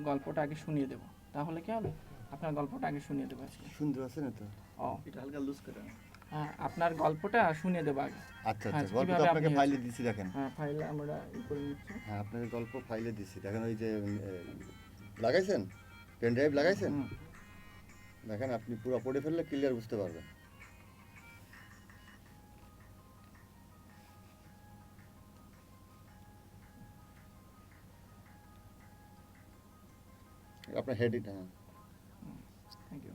গল্পটা আগে শুনিয়ে দেবো, তাহলে কি হবে? আপনার গল্পটা আগে শুনিয়ে দেবো আজকে। সুন্দর আছে না তো? ও এটা হালকা লুজ করে। হ্যাঁ, আপনার গল্পটা শুনিয়ে দেবো আগে। আচ্ছা হ্যাঁ, আচ্ছা, গল্প তো কিভাবে আপনাকে আপনি ফাইলে দিছি, দেখেন। হ্যাঁ, ফাইলে আমরা করে নিচ্ছি। হ্যাঁ, আপনাকে গল্প ফাইলে দিছি, দেখেন। ওই যে লাগাইছেন, পেন ড্রাইভ লাগাইছেন, দেখেন। আপনি পুরো পড়ে ফেললে ক্লিয়ার বুঝতে পারবেন। আপনার হেডিট, হ্যাঁ। Thank you.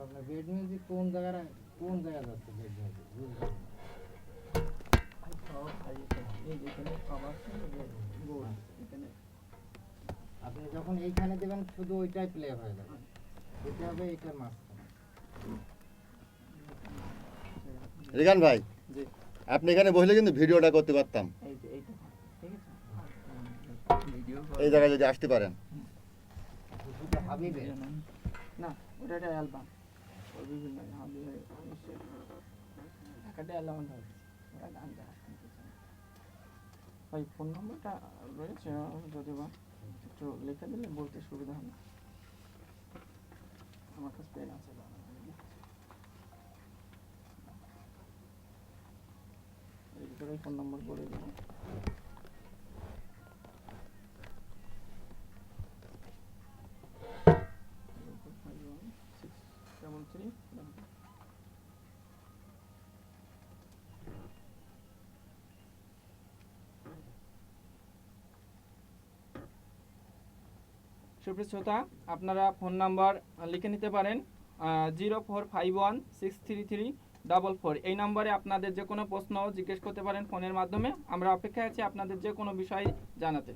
আপনার বেড মিউজিক কোন জায়গা যাচ্ছে? বেড মিউজিক এই যেখানে কভার গোল, এখানে আপনি যখন এইখানে দেবেন শুধু ওইটাই প্লে হয়ে যাবে, এটা হবে এটার মাঝখানে। রিগান ভাই, জি, আপনি এখানে বসলে কিন্তু ভিডিওটা করতে পারতাম। এই যে এইটা ঠিক আছে। ভিডিও এই জায়গায় যদি আসতে পারেন। শুধু হাবিবে না, ওটা একটা অ্যালবাম, ওর বিভিন্ন হাবিবে একটা অ্যালবাম ধরে ওরা গান গায়। ভাই ফোন নম্বরটা রয়েছে, যদি বা একটু লিখে দিলে বলতে সুবিধা হবে। আমার কাছে পেন আছে, এই ভিতরে ফোন নম্বর বলে দেবো। সুপ্রিয় শ্রোতা, আপনারা ফোন নাম্বার লিখে নিতে পারেন 0451633444। এই নম্বরে আপনাদের যে কোনো প্রশ্ন জিজ্ঞেস করতে পারেন ফোনের মাধ্যমে। আমরা অপেক্ষায় আছি আপনাদের যে কোনো বিষয় জানাতে।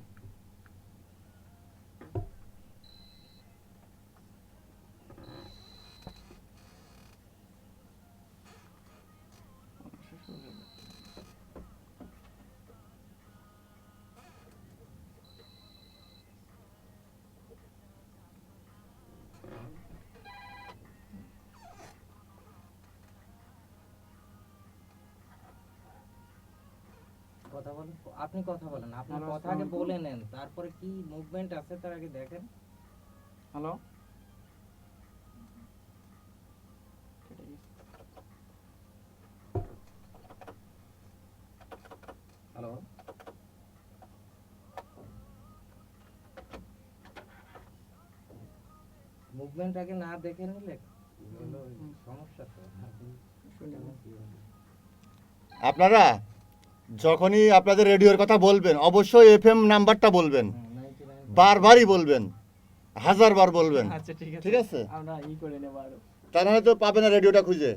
কথা বলেন, আপনি কথা বলেন, আপনার হ্যালো, কথা আগে বলে নেন, তারপরে কি মুভমেন্ট আছে তার আগে দেখেন। হ্যালো, হ্যালো, মুভমেন্ট আগে না দেখে নিলে হলো সমস্যা তো। আপনারা যখনই আপনাদের রেডিওর কথা বলবেন, অবশ্যই এফএম নাম্বারটা বলবেন, বারবারই বলবেন, 1000 বার বলবেন। আচ্ছা ঠিক আছে, ঠিক আছে? আমরা করে নেব আরো। তা নাহলে তো পাবে না রেডিওটা খুঁজে।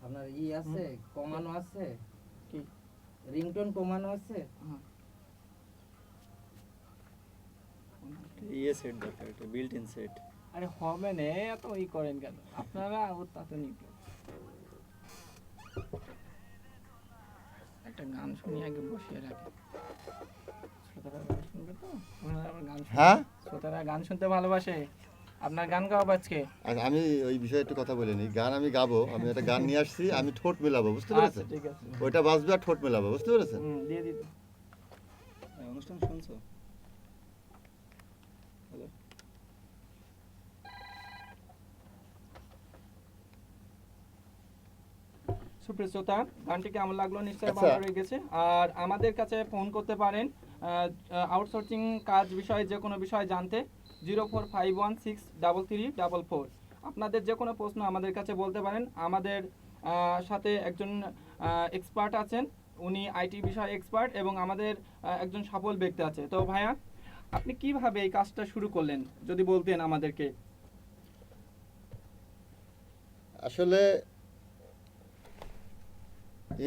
আপনার আছে, কমানো আছে কি রিংটোন কমানো আছে? ইয়ে সেট দরকার, একটা বিল্ট ইন সেট। আরে হবে না, এত করেন কেন আপনারা? ওর তাতে নিতে একটা গান শুনি আগে বসিয়ে রাখি। শ্রোতারা গান শুনবে তো, ওনারা আবার গান শুনবে। হ্যাঁ, শ্রোতারা গান শুনতে ভালোবাসে। আপনার গান গাওয়া আজকে? আচ্ছা, আমি ওই বিষয়ে একটু কথা বলিনি। গান আমি গাবো, আমি একটা গান নিয়ে আসছি, আমি ঠোঁট মেলাবো, বুঝতে আচ্ছা পেরেছেন? ঠিক আছে, ওইটা বাজবে আর ঠোঁট মেলাবো, বুঝতে পেরেছেন? দিয়ে দিতে। অনুষ্ঠান শুনছো? হ্যালো, সুপ্রিয় শ্রোতা, গানটি কেমন লাগলো নিশ্চয়ই আচ্ছা। ভালো লেগেছে। আর আমাদের কাছে ফোন করতে পারেন আউটসোর্সিং কাজ বিষয়ে যে কোনো বিষয় জানতে 0451633444। আপনাদের যে কোনো প্রশ্ন আমাদের কাছে বলতে পারেন। আমাদের সাথে একজন এক্সপার্ট আছেন, উনি আইটি বিষয়ে এক্সপার্ট, এবং আমাদের একজন সফল ব্যক্তি আছে। তো ভাইয়া, আপনি কিভাবে এই কাজটা শুরু করলেন যদি বলতেন আমাদেরকে। আসলে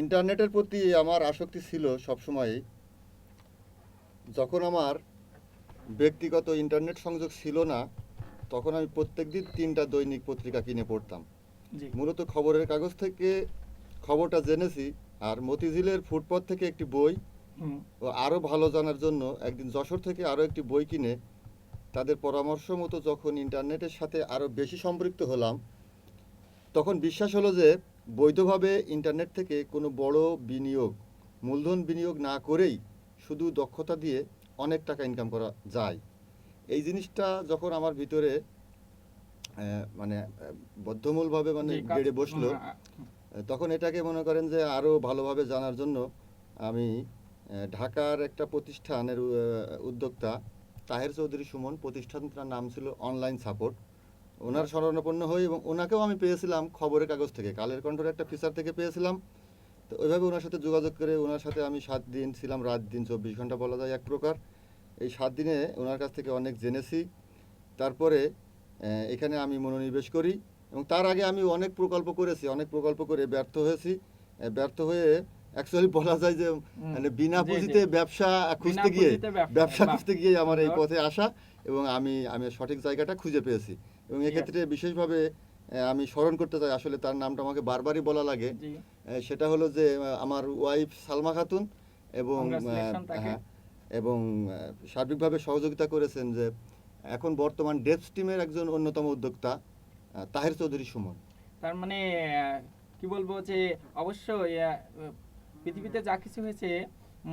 ইন্টারনেটের প্রতি আমার আসক্তি ছিল সবসময়ই। যখন আমার ব্যক্তিগত ইন্টারনেট সংযোগ ছিল না, তখন আমি প্রত্যেকদিন 3টা দৈনিক পত্রিকা কিনে পড়তাম। জি, মূলত খবরের কাগজ থেকে খবরটা জেনেছি, আর মতিঝিলের ফুটপাত থেকে একটি বই হুম, ও আরও ভালো জানার জন্য একদিন যশোর থেকে আরও একটি বই কিনে তাদের পরামর্শ মতো যখন ইন্টারনেটের সাথে আরও বেশি সম্পৃক্ত হলাম, তখন বিশ্বাস হলো যে বৈধভাবে ইন্টারনেট থেকে কোনো বড় বিনিয়োগ, মূলধন বিনিয়োগ না করেই শুধু দক্ষতা দিয়ে অনেক টাকা ইনকাম করা যায়। এই জিনিসটা যখন আমার ভিতরে মানে বদ্ধমূলভাবে মানে জি, কাজ- বেড়ে বসলো, তখন এটাকে মনে করেন যে আরও ভালোভাবে জানার জন্য আমি ঢাকার একটা প্রতিষ্ঠানের উদ্যোক্তা তাহের চৌধুরী সুমন, প্রতিষ্ঠানটার নাম ছিল অনলাইন সাপোর্ট, ওনার শরণাপন্ন হই এবং ওনাকেও আমি পেয়েছিলাম খবরের কাগজ থেকে, কালের কণ্ঠের একটা ফিচার থেকে পেয়েছিলাম। তো ওইভাবে ওনার সাথে যোগাযোগ করে ওনার সাথে আমি 7 দিন ছিলাম, রাত দিন 24 ঘন্টা বলা যায় এক প্রকার। এই 7 দিনে ওনার কাছ থেকে অনেক জেনেছি। তারপরে এখানে আমি মনোনিবেশ করি এবং তার আগে আমি অনেক প্রকল্প করেছি, অনেক প্রকল্প করে ব্যর্থ হয়েছি। ব্যর্থ হয়ে অ্যাকচুয়ালি বলা যায় যে মানে বিনা জি, জি। পুঁজিতে ব্যবসা বিনা খুঁজতে গিয়ে পুঁজিতে ব্যবসা বাহ, খুঁজতে গিয়ে আমার এই সুন্দর। পথে আসা এবং আমি সঠিক জায়গাটা খুঁজে পেয়েছি। এবং এক্ষেত্রে বিশেষভাবে আমি স্মরণ করতে চাই, আসলে তার নামটা আমাকে বারবারই বলা লাগে। জি, সেটা হলো যে আমার ওয়াইফ সালমা খাতুন এবং Congratulations তাকে। হ্যাঁ, এবং সার্বিকভাবে সহযোগিতা করেছেন যে এখন বর্তমান ডেভস টিমের একজন অন্যতম উদ্যোক্তা তাহের চৌধুরী সুমন। তার মানে কি বলবো যে অবশ্যই পৃথিবীতে যা কিছু হয়েছে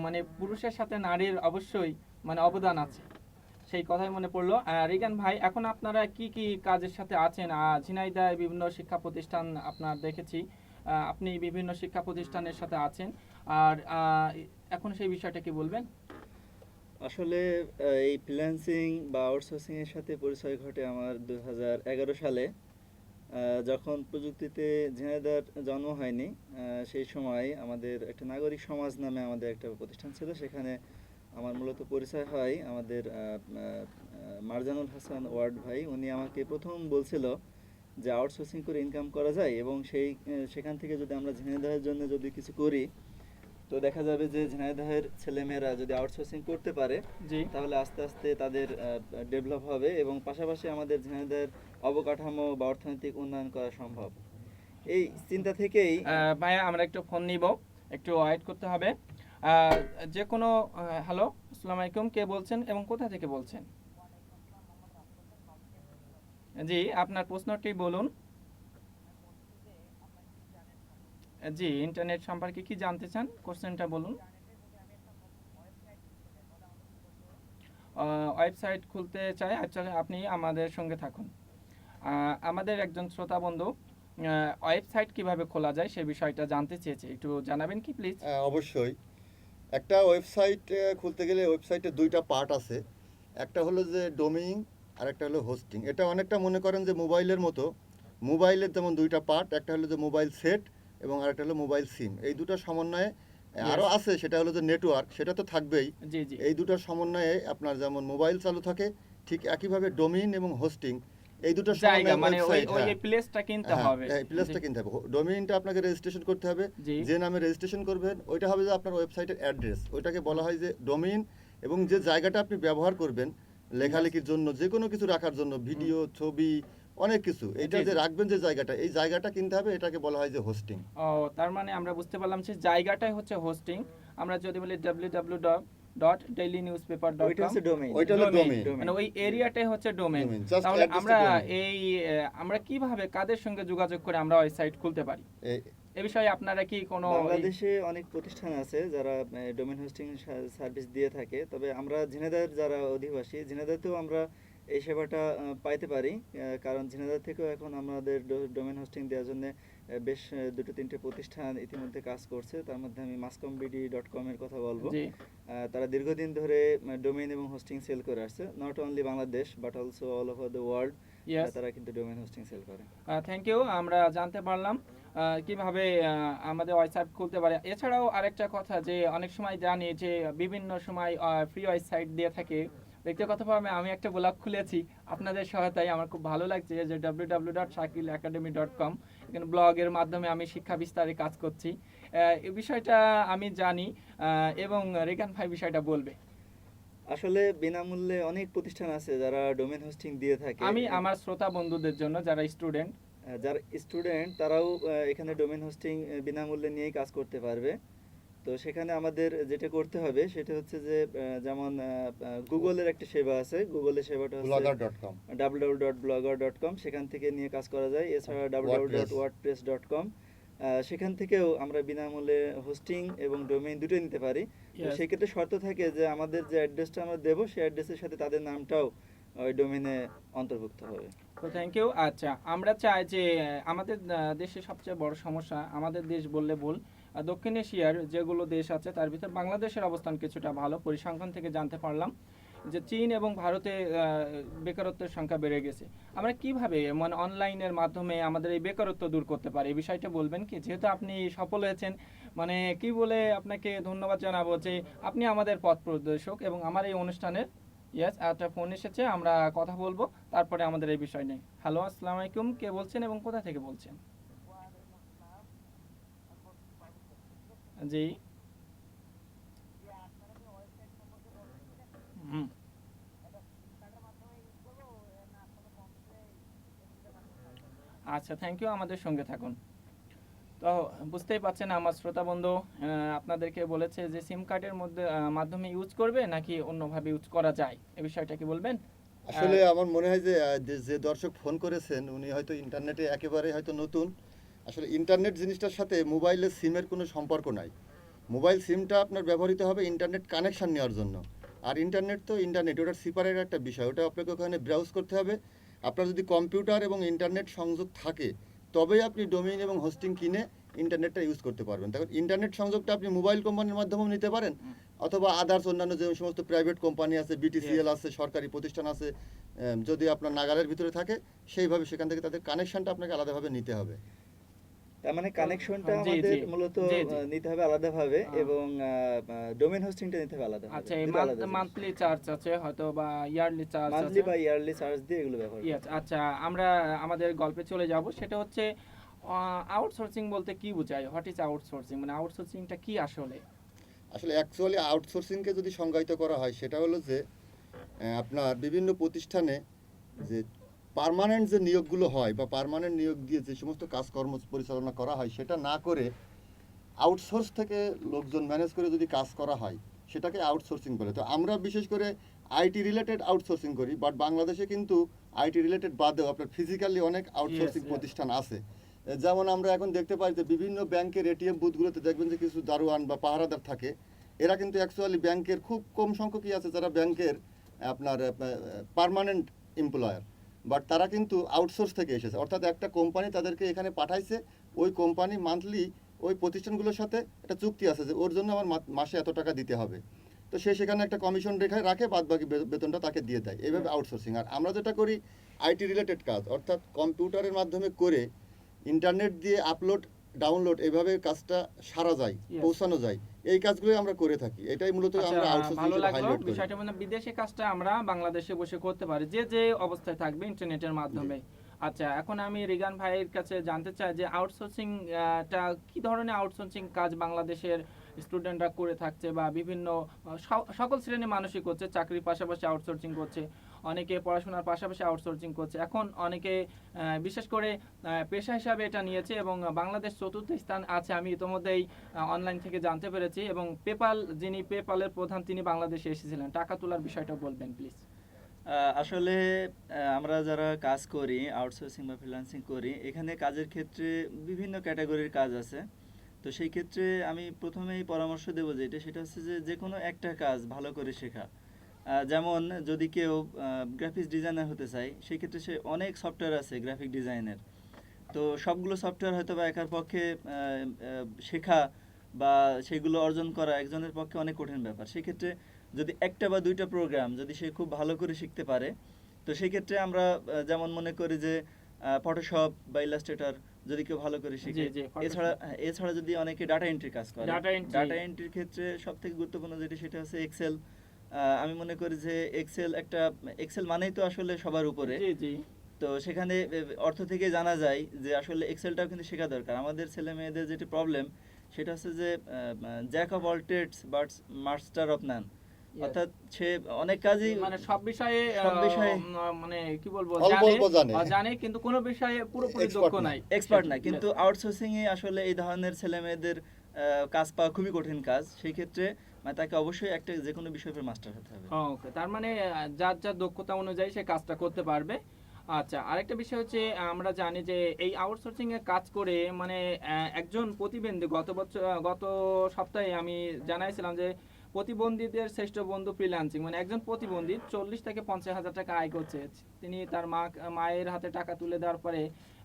মানে পুরুষের সাথে নারীর অবশ্যই মানে অবদান আছে, সেই কথাই মনে পড়লো। রিগান ভাই, এখন আপনারা কি কি কাজের সাথে আছেন? ঝিনাইদহে বিভিন্ন শিক্ষা প্রতিষ্ঠান আপনার দেখেছি, আপনি বিভিন্ন শিক্ষা প্রতিষ্ঠানের সাথে আছেন, আর এখন সেই বিষয়টা কি বলবেন? আসলে এই ফ্রিল্যান্সিং বা আউটসোর্সিং এর সাথে পরিচয় ঘটে আমার 2011 সালে। যখন প্রযুক্তিতে ঝিনাইদহের জন্ম হয়নি, সেই সময় আমাদের একটা নাগরিক সমাজ নামে আমাদের একটা প্রতিষ্ঠান ছিল। সেখানে আমার মূলত পরিচয় হয় আমাদের মারজানুল হাসান ওয়ার্ড ভাই। উনি আমাকে প্রথম বলছিল যে আউটসোর্সিং করে ইনকাম করা যায় এবং সেখান থেকে যদি আমরা ঝিনাইদহের জন্য যদি কিছু করি, তো দেখা যাবে যে ঝিনাইদহের ছেলেমেয়েরা যদি আউটসোর্সিং করতে পারে, জি, তাহলে আস্তে আস্তে তাদের ডেভেলপ হবে এবং পাশাপাশি আমাদের ঝিনাইদহের অবকাঠামো বা অর্থনৈতিক উন্নয়ন করা সম্ভব। এই চিন্তা থেকেই ভাইয়া আমরা একটু ফোন নিব, একটু ওয়েট করতে হবে। যে কোনো হ্যালো, আসসালামু আলাইকুম, কে বলছেন এবং কোথা থেকে বলছেন? জি, আপনার প্রশ্নটি বলুন। জি, ইন্টারনেট সম্পর্কে কি জানতে চান, কোশ্চেনটা বলুন। ওয়েবসাইট খুলতে চাই, আচ্ছা আপনি আমাদের সঙ্গে থাকুন। আমাদের একজন শ্রোতা বন্ধু ওয়েবসাইট কিভাবে খোলা যায় সে বিষয়টা জানতে চেয়েছে, একটু জানাবেন কি প্লিজ? অবশ্যই। একটা ওয়েবসাইট খুলতে গেলে ওয়েবসাইটে 2টা পার্ট আছে। একটা হলো যে ডোমেইন আর একটা হলো হোস্টিং। এটা অনেকটা মনে করেন যে মোবাইলের মতো। মোবাইলের যেমন 2টা পার্ট, একটা হলো যে মোবাইল সেট এবং আরেকটা হলো মোবাইল সিম। এই দুটোর সমন্বয়ে আরও আছে, সেটা হলো যে নেটওয়ার্ক, সেটা তো থাকবেই। জি, জি, এই দুটোর সমন্বয়ে আপনার যেমন মোবাইল চালু থাকে, ঠিক একইভাবে ডোমেইন এবং হোস্টিং এই দুটোর জায়গা সমন্বয়ে মানে ওই ওয়েবসাইট। ওই হ্যাঁ, প্লেসটা কিনতে হ্যাঁ, হবে। এই প্লেসটা কিনতে হবে। ডোমেইনটা আপনাকে রেজিস্ট্রেশন করতে হবে। জি, যে নামে রেজিস্ট্রেশন করবেন ওইটা হবে যে আপনার ওয়েবসাইটের অ্যাড্রেস, ওইটাকে বলা হয় যে ডোমেইন। এবং যে জায়গাটা আপনি ব্যবহার করবেন লেখালেখির জন্য, যে কোনো কিছু রাখার জন্য, ভিডিও, ছবি, অনেক কিছু, এটা জি, যে জি। রাখবেন যে জায়গাটা, এই জায়গাটা কিনতে হবে, এটাকে বলা হয় যে হোস্টিং। ও, তার মানে আমরা বুঝতে পারলাম যে জায়গাটাই হচ্ছে হোস্টিং। আমরা যদি বলি www.dailynewspaper.com, ওইটা হচ্ছে ডোমেইন। ওইটা হলো ডোমেইন। মানে ওই এরিয়াটাই হচ্ছে ডোমেইন। Domain, just তাহলে address আমরা to domain. এই আমরা কিভাবে কাদের সঙ্গে যোগাযোগ করে আমরা ওয়েবসাইট খুলতে পারি, এ বিষয়ে আপনারা কি কোনো বাংলাদেশে অনেক প্রতিষ্ঠান আছে যারা ডোমেইন হোস্টিং সার্ভিস দিয়ে থাকে। তবে আমরা ঝিনাইদহের যারা অধিবাসী, ঝিনাইদহেতেও আমরা এই সেবাটা পাইতে পারি। কারণ ঝিনাইদহ থেকেও এখন আমাদের ডোমেইন হোস্টিং দেওয়ার জন্য বেশ 2-3টে প্রতিষ্ঠান ইতিমধ্যে কাজ করছে। তার মধ্যে আমি mascomBD.com এর কথা বলবো। জি, তারা দীর্ঘদিন ধরে ডোমেইন এবং হোস্টিং সেল করে আসছে, not only Bangladesh but also all over the world. Yes, তারা কিন্তু ডোমেইন হোস্টিং সেল করে। Thank you. আমরা জানতে পারলাম কিভাবে আমাদের ওয়েবসাইট খুলতে পারে। এছাড়াও আরেকটা কথা যে অনেক সময় জানি যে বিভিন্ন সময় ফ্রি ওয়েবসাইট দিয়ে থাকে। ব্যক্তিগতভাবে আমি একটা ব্লগ খুলেছি আপনাদের সহায়তায়, আমার খুব ভালো লাগছে যে www.shakilacademy.com, এখানে ব্লগের মাধ্যমে আমি শিক্ষা বিস্তারে কাজ করছি। এই বিষয়টা আমি জানি এবং রেগান ভাই বিষয়টা বলবে। আসলে বিনামূল্যে অনেক প্রতিষ্ঠান আছে যারা ডোমেইন হোস্টিং দিয়ে থাকে। আমি আমার শ্রোতা বন্ধুদের জন্য যারা স্টুডেন্ট, যারা স্টুডেন্ট তারাও এখানে ডোমেইন হোস্টিং বিনামূল্যে নিয়েই কাজ করতে পারবে। তো সেখানে আমাদের যেটা করতে হবে সেটা হচ্ছে যে যেমন গুগলের একটা সেবা আছে, গুগলের সেবাটা হচ্ছে blogger.com www.blogger.com, সেখান থেকে নিয়ে কাজ করা যায়। এছাড়া www.wordpress.com, সেখান থেকেও আমরা বিনামূল্যে হোস্টিং এবং ডোমেইন দুটোই নিতে পারি। তো Yes. সেক্ষেত্রে শর্ত থাকে যে আমাদের যে অ্যাড্রেসটা আমরা দেবো সেই অ্যাড্রেসের সাথে তাদের নামটাও ওই ডোমেইনে অন্তর্ভুক্ত হবে। তো থ্যাংক ইউ। আচ্ছা, আমরা চাই যে আমাদের দেশে সবচেয়ে বড় সমস্যা, আমাদের দেশ বললে ভুল, দক্ষিণ এশিয়ার যেগুলো দেশ আছে তার ভিতর বাংলাদেশের অবস্থান কিছুটা ভালো। পরিসংখ্যান থেকে জানতে পারলাম যে চীন এবং ভারতে বেকারত্বের সংখ্যা বেড়ে গেছে। আমরা কিভাবে মানে অনলাইনের মাধ্যমে আমাদের এই বেকারত্ব দূর করতে পারি, এই বিষয়টা বলবেন কি? যেহেতু আপনি সফল হয়েছেন, মানে কি বলে আপনাকে ধন্যবাদ জানাবো যে আপনি আমাদের পথ প্রদর্শক এবং আমার এই অনুষ্ঠানের ইয়েস একটা ফোন এসেছে, আমরা কথা বলবো তারপরে আমাদের এই বিষয় নিয়ে। হ্যালো, আসসালামু আলাইকুম, কে বলছেন এবং কোথা থেকে বলছেন? জি। হুম। আচ্ছা, থ্যাংক ইউ, আমাদের সঙ্গে থাকুন। তো বুঝতেই পারছেন আমার শ্রোতা বন্ধু, আপনাদেরকে বলেছে যে সিম কার্ডের মধ্যে মাধ্যমে ইউজ করবে নাকি অন্যভাবে ইউজ করা যায়, এই বিষয়টা কি বলবেন? আসলে আমার মনে হয় যে যে দর্শক ফোন করেছেন উনি হয়তো ইন্টারনেটে একেবারে হয়তো নতুন। আসলে ইন্টারনেট জিনিসটার সাথে মোবাইলের সিমের কোনো সম্পর্ক নাই। মোবাইল সিমটা আপনার ব্যবহৃত হবে ইন্টারনেট কানেকশন নেওয়ার জন্য। আর ইন্টারনেট তো ইন্টারনেট, ওটা সিপারেট একটা বিষয়, ওটা আপনাকে ওখানে ব্রাউজ করতে হবে। আপনার যদি কম্পিউটার এবং ইন্টারনেট সংযোগ থাকে তবেই আপনি ডোমেইন এবং হোস্টিং কিনে ইন্টারনেটটা ইউজ করতে পারবেন। তখন ইন্টারনেট সংযোগটা আপনি মোবাইল কোম্পানির মাধ্যমেও নিতে পারেন, অথবা আদার্স অন্যান্য যে সমস্ত প্রাইভেট কোম্পানি আছে, বিটিসিএল আছে, সরকারি প্রতিষ্ঠান আছে, যদি আপনার নাগালের ভিতরে থাকে সেইভাবে সেখান থেকে তাদের কানেকশনটা আপনাকে আলাদাভাবে নিতে হবে। তার মানে কানেকশনটা জি, আমাদের জি, মূলত জি, জি। নিতে হবে আলাদাভাবে এবং ডোমেইন হোস্টিংটা নিতে হবে আলাদাভাবে। আচ্ছা, দুটো আলাদা জিনিস। মান্থলি চার্জ আছে হয়তো বা ইয়ারলি চার্জ মান্থলি আছে। বা ইয়ারলি চার্জ দিয়ে এগুলো ব্যবহার করতে ইয়েস, হবে। আচ্ছা, আমরা আমাদের গল্পে চলে যাব। সেটা হচ্ছে আউটসোর্সিং বলতে কি বোঝায়? হোয়াট ইজ আউটসোর্সিং, মানে আউটসোর্সিংটা কি আসলে? আসলে অ্যাকচুয়ালি আউটসোর্সিংকে যদি সংজ্ঞায়িত করা হয় সেটা হলো যে আপনার বিভিন্ন প্রতিষ্ঠানে যে পার্মানেন্ট যে নিয়োগগুলো হয় বা পার্মানেন্ট নিয়োগ দিয়ে যে সমস্ত কাজকর্ম পরিচালনা করা হয় সেটা না করে আউটসোর্স থেকে লোকজন ম্যানেজ করে যদি কাজ করা হয় সেটাকে আউটসোর্সিং বলে। তো আমরা বিশেষ করে আইটি রিলেটেড আউটসোর্সিং করি, বাট বাংলাদেশে কিন্তু আইটি রিলেটেড বাদেও আপনার ফিজিক্যালি অনেক আউটসোর্সিং Yes, yes. প্রতিষ্ঠান আছে। যেমন আমরা এখন দেখতে পাই যে বিভিন্ন ব্যাংকের এটিএম বুথগুলোতে দেখবেন যে কিছু দারোয়ান বা পাহারাদার থাকে। এরা কিন্তু অ্যাকচুয়ালি ব্যাংকের খুব কম সংখ্যকই আছে যারা ব্যাংকের আপনার পার্মানেন্ট এমপ্লয়ার, বাট তারা কিন্তু আউটসোর্স থেকে এসেছে, অর্থাৎ একটা কোম্পানি তাদেরকে এখানে পাঠাইছে, ওই কোম্পানি মান্থলি ওই প্রতিষ্ঠানগুলোর সাথে একটা চুক্তি আছে যে ওর জন্য আমার মাসে এত টাকা দিতে হবে। তো সে সেখানে একটা কমিশন রেখে রাখে, বাদ বাকি বেতনটা তাকে দিয়ে দেয়, এইভাবে আউটসোর্সিং। আর আমরা যেটা করি আইটি রিলেটেড কাজ, অর্থাৎ কম্পিউটারের মাধ্যমে করে ইন্টারনেট দিয়ে আপলোড ডাউনলোড এইভাবে কাজটা সারা যায়, Yes. পৌঁছানো যায়, এই কাজগুলোই আমরা করে থাকি। এটাই মূলত আচ্ছা, আমরা আউটসোর্সিং ভালো হিসেবে লাগলো হাইলাইট করি। বিষয়টা, মানে বিদেশে কাজটা আমরা বাংলাদেশে বসে করতে পারি, যে যে অবস্থায় থাকবে ইন্টারনেটের মাধ্যমে। আচ্ছা, এখন আমি রিগান ভাইয়ের কাছে জানতে চাই যে আউটসোর্সিং টা কি ধরনের আউটসোর্সিং কাজ বাংলাদেশের স্টুডেন্টরা করে থাকছে, বা বিভিন্ন সকল শ্রেণীর মানুষই করছে, চাকরির পাশাপাশি আউটসোর্সিং করছে, অনেকে পড়াশোনার পাশাপাশি আউটসোর্সিং করছে, এখন অনেকে বিশেষ করে পেশা হিসাবে এটা নিয়েছে, এবং বাংলাদেশ চতুর্থ স্থান আছে, আমি ইতোমধ্যেই অনলাইন থেকে জানতে পেরেছি। এবং যিনি পেপালের প্রধান, তিনি বাংলাদেশে এসেছিলেন। টাকা তোলার বিষয়টা বলবেন প্লিজ। আসলে আমরা যারা কাজ করি, আউটসোর্সিং বা ফ্রিল্যান্সিং করি, এখানে কাজের ক্ষেত্রে বিভিন্ন ক্যাটাগরির কাজ আছে। তো সেই ক্ষেত্রে আমি প্রথমেই পরামর্শ দেবো যেটা, সেটা হচ্ছে যে যে কোনো একটা কাজ ভালো করে শেখা। যেমন যদি কেউ গ্রাফিক্স ডিজাইনার হতে চায়, সেই ক্ষেত্রে সে অনেক সফটওয়্যার আছে গ্রাফিক ডিজাইনের। তো সবগুলো সফটওয়্যার হয়তো বা একার পক্ষে শেখা বা সেগুলো অর্জন করা একজনের পক্ষে অনেক কঠিন ব্যাপার। সেক্ষেত্রে যদি একটা বা দুইটা প্রোগ্রাম যদি সে খুব ভালো করে শিখতে পারে, তো সেই ক্ষেত্রে আমরা যেমন মনে করি যে ফটোশপ বা ইলাস্ট্রেটর যদি কেউ ভালো করে শিখে। জি, জি, Photoshop। এছাড়া যদি অনেকে ডাটা এন্ট্রি কাজ করে, Data entry। ডাটা এন্ট্রির ক্ষেত্রে সব থেকে গুরুত্বপূর্ণ যেটা সেটা হচ্ছে এক্সেল। আমি মনে করি যে এক্সেল মানেই তো আসলে সবার উপরে। জি, জি। তো সেখানে অর্থ থেকে জানা যায় যে আসলে এক্সেলটাও কিন্তু শেখা দরকার। আমাদের ছেলে মেয়েদের যেটি প্রবলেম সেটা হচ্ছে যে jack of all trades but master of none, অর্থাৎ সে অনেক কাজই মানে সব বিষয়ে মানে কি বলবো, অল্প অল্প জানে। জানে কিন্তু কোনো বিষয়ে পুরোপুরি Expert দক্ষ না। নাই, এক্সপার্ট না। কিন্তু আউটসোর্সিং এ আসলে এই ধরনের ছেলে মেয়েদের কাজ পাওয়া খুবই কঠিন কাজ। সেই ক্ষেত্রে মানে তাকে অবশ্যই একটা যে কোনো বিষয়ের উপর মাস্টার হতে হবে। ওকে, তার মানে যার যার দক্ষতা অনুযায়ী সে কাজটা করতে পারবে। আচ্ছা, আরেকটা বিষয় হচ্ছে আমরা জানি যে এই আউটসোর্সিং এ কাজ করে মানে একজন প্রতিবন্ধী গত সপ্তাহে আমি জানাইছিলাম যে প্রতিবন্ধীদের শ্রেষ্ঠ বন্ধু ফ্রিল্যান্সিং, মানে একজন প্রতিবন্ধী 40 থেকে 50 হাজার টাকা আয় করছে। তিনি তার মায়ের হাতে টাকা তুলে দেওয়ার পরে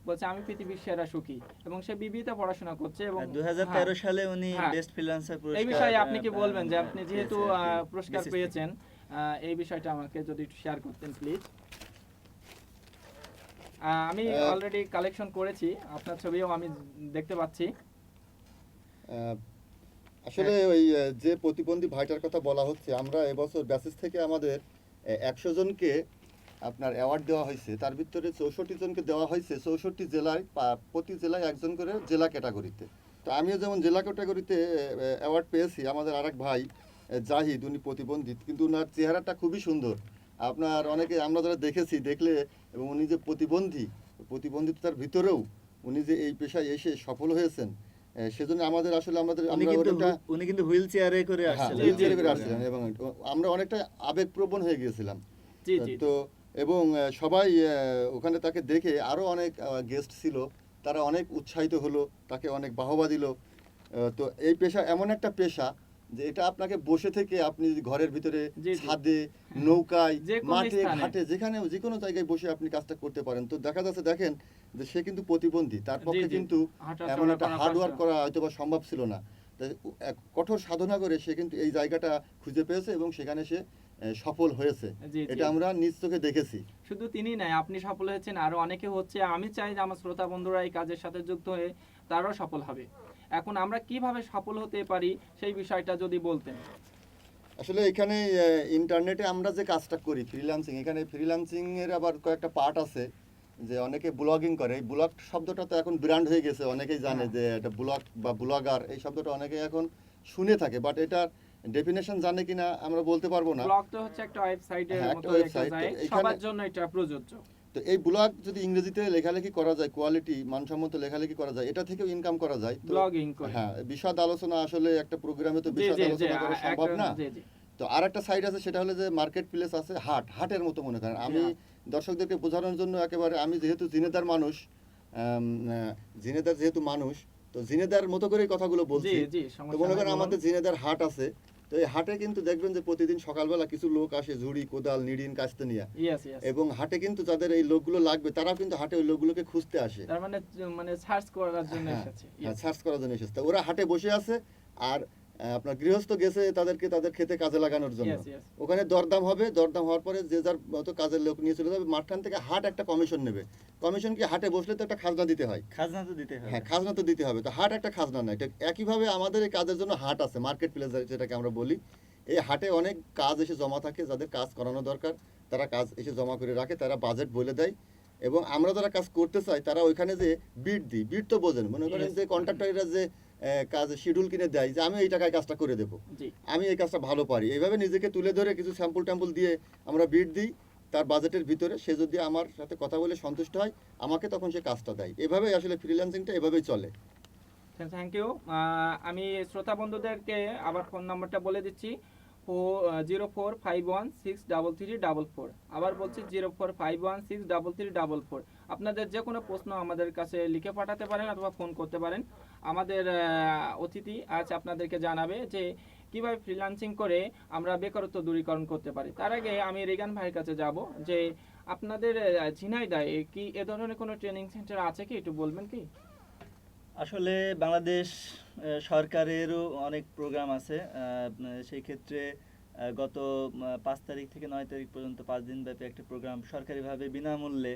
বলছে আমি পৃথিবীর সেরা সুখী, এবং সে বিবিতে পড়াশোনা করছে। এবং 2013 সালে উনি হ্যাঁ। বেস্ট ফ্রিল্যান্সার এই পুরস্কার বিষয়ে আপনি কি বলবেন যে আপনি যেহেতু পেয়েছে আর কি, পুরস্কার BCS থেকে। পেয়েছেন, এই বিষয়টা আমাকে যদি একটু শেয়ার করতেন প্লিজ। আমি অলরেডি কালেকশন করেছি, আপনার ছবিও আমি দেখতে পাচ্ছি। আহ, আসলে ওই যে প্রতিবন্ধী ভাইটার কথা বলা হচ্ছে, আমরা এবছর ব্যাসেস থেকে আমাদের 100 জনকে আপনার অ্যাওয়ার্ড দেওয়া হয়েছে। তার ভিতরে 64 জনকে দেওয়া হয়েছে 64 জেলায়, প্রতি জেলায় একজন করে জেলা ক্যাটাগরিতে। তো আমিও যেমন জেলা ক্যাটাগরিতে অ্যাওয়ার্ড পেয়েছি, আমাদের আরেক ভাই জাহিদ, উনি প্রতিবন্ধী, কিন্তু ওনার চেহারাটা খুবই সুন্দর। আপনার অনেকে আমরা যারা দেখেছি, দেখলে, এবং উনি যে প্রতিবন্ধিতার ভিতরেও উনি যে এই পেশায় এসে সফল হয়েছেন, সেজন্য আমাদের আসলে আমরা অনেকটা উনি কিন্তু হুইল চেয়ারে করে হ্যাঁ আসছিলেন। হুইলচেয়ারে করে আসছিলেন, এবং আমরা অনেকটা আবেগপ্রবণ হয়ে গিয়েছিলাম। জি জি তো এবং সবাই ওখানে তাকে দেখে, আরও অনেক গেস্ট ছিল, তারা অনেক উৎসাহিত হলো, তাকে অনেক বাহবা দিল। তো এই পেশা এমন একটা পেশা যে এটা আপনাকে বসে থেকে আপনি ঘরের ভিতরে, জি, জি। ছাদে, নৌকায়, যে কোনো মাঠে, স্থানে। ঘাটে, যেখানে যে কোনো জায়গায় বসে আপনি কাজটা করতে পারেন। তো দেখা যাচ্ছে, দেখেন যে সে কিন্তু প্রতিবন্ধী, তার পক্ষে জি। কিন্তু হাঁটা এমন চলা একটা করা হার্ড ওয়ার্ক কষ্ট। করা হয়তো বা সম্ভব ছিল না। তাই কঠোর সাধনা করে সে কিন্তু এই জায়গাটা খুঁজে পেয়েছে, এবং সেখানে সে সফল হয়েছে। জি, জি। এটা আমরা নিজ চোখে দেখেছি। শুধু তিনি নাই, আপনি সফল হয়েছেন, আরো অনেকে হচ্ছে। আমি চাই যে আমার শ্রোতা বন্ধুরা এই কাজের সাথে যুক্ত হয়ে তারাও সফল হবে। এখন আমরা কিভাবে সফল হতে পারি সেই বিষয়টা যদি বলতেন। আসলে এখানে ইন্টারনেটে আমরা যে কাজটা করি ফ্রিল্যান্সিং, এখানে ফ্রিল্যান্সিং এর আবার কয়েকটা পার্ট আছে। যে অনেকে ব্লগিং করে, এই ব্লগ শব্দটা তো এখন ব্র্যান্ড হয়ে গেছে, অনেকেই জানে যে এটা ব্লগ বা ব্লগার, এই শব্দটা অনেকে এখন শুনে থাকে, বাট এটার ডেফিনেশন জানে কিনা আমরা বলতে পারবো না। ব্লগ তো হচ্ছে একটা ওয়েবসাইটের হ্যাঁ, মতো একটা একটা ওয়েবসাইট। তো জায়গা, এখানে সবার জন্য এটা প্রযোজ্য। তো এই ব্লগ যদি ইংরেজিতে লেখালেখি করা যায়, কোয়ালিটি মানসম্মত লেখালেখি করা যায়, এটা থেকেও ইনকাম করা যায়। তো ব্লগিং করে। হ্যাঁ, বিশদ আলোচনা আসলে একটা প্রোগ্রামে তো জি বিশদ জি জি আলোচনা করা সম্ভব না। জি জি তো আর একটা সাইড আছে, সেটা হলো যে মার্কেট প্লেস আছে, হাটের মতো মনে করেন। আমি দর্শকদেরকে বোঝানোর জন্য একেবারে, আমি যেহেতু জিনেদার মানুষ, জিনেদার যেহেতু মানুষ, তো জিনেদার মতো করেই কথাগুলো বলছি। জি জি তো সমস্যা মনে নাই, করেন বলুন। আমাদের জিনেদার হাট আছে। তো এই হাটে কিন্তু দেখবেন যে প্রতিদিন সকালবেলা কিছু লোক আসে ঝুড়ি, কোদাল, নিড়িন কাস্তে নিয়ে, ইয়েস ইয়েস। এবং হাটে কিন্তু যাদের এই লোকগুলো লাগবে, তারাও কিন্তু হাটে ওই লোকগুলোকে খুঁজতে আসে। তার মানে মানে সার্চ করার জন্য হ্যাঁ, এসেছে। হ্যাঁ, Yes. সার্চ করার জন্য এসেছে। তো ওরা হাটে বসে আছে, আর আপনার গৃহস্থ গেছে তাদেরকে তাদের খেতে কাজে লাগানোর জন্য। Yes, yes. ওখানে দরদাম হবে, দরদাম হওয়ার পরে যে যার মতো কাজের লোক নিয়ে চলে যাবে। মাঝখান থেকে হাট একটা কমিশন নেবে। কমিশন কি, হাটে বসলে তো একটা খাজনা দিতে হয়। খাজনা তো দিতে হবে। হ্যাঁ, খাজনা তো দিতে হবে। তো হাট একটা খাজনা নেয়। ঠিক একইভাবে আমাদের এই কাজের জন্য হাট আছে, মার্কেট প্লেস যেটাকে আমরা বলি। এই হাটে অনেক কাজ এসে জমা থাকে, যাদের কাজ করানো দরকার তারা কাজ এসে জমা করে রাখে, তারা বাজেট বলে দেয়, এবং আমরা যারা কাজ করতে চাই তারা ওইখানে যে বিট দিই। বিট তো বোঝেন, মনে করেন Yes. যে কন্ট্রাক্টররা যে কাজ শিডিউল কিনে দেয়, যে আমি এই টাকায় কাজটা করে দেবো, জি আমি এই কাজটা ভালো পারি, এইভাবে নিজেকে তুলে ধরে কিছু স্যাম্পল ট্যাম্পল দিয়ে আমরা বিট দিই তার বাজেটের ভিতরে। সে যদি আমার সাথে কথা বলে সন্তুষ্ট হয়, আমাকে তখন সে কাজটা দেয়। এভাবেই আসলে ফ্রিল্যান্সিংটা এভাবেই চলে। Thank you. আমি শ্রোতা বন্ধুদেরকে আবার ফোন নাম্বারটা বলে দিচ্ছি, 0451633344। আবার বলছি 0451633344। আপনাদের যে কোনো প্রশ্ন আমাদের কাছে লিখে পাঠাতে পারেন অথবা ফোন করতে পারেন। আমাদের অতিথি আজ আপনাদেরকে জানাবে যে কিভাবে ফ্রিল্যান্সিং করে আমরা বেকারত্ব দূরীকরণ করতে পারি। তার আগে আমি রিগান ভাইয়ের কাছে যাব, যে আপনাদের ঝিনাইদহে কি এ ধরনের কোনো ট্রেনিং সেন্টার আছে কি, একটু বলবেন কি? আসলে বাংলাদেশ সরকারেরও অনেক প্রোগ্রাম আছে। সেই ক্ষেত্রে গত 5 তারিখ থেকে 9 তারিখ পর্যন্ত 5 দিন ব্যাপী একটা প্রোগ্রাম সরকারিভাবে বিনামূল্যে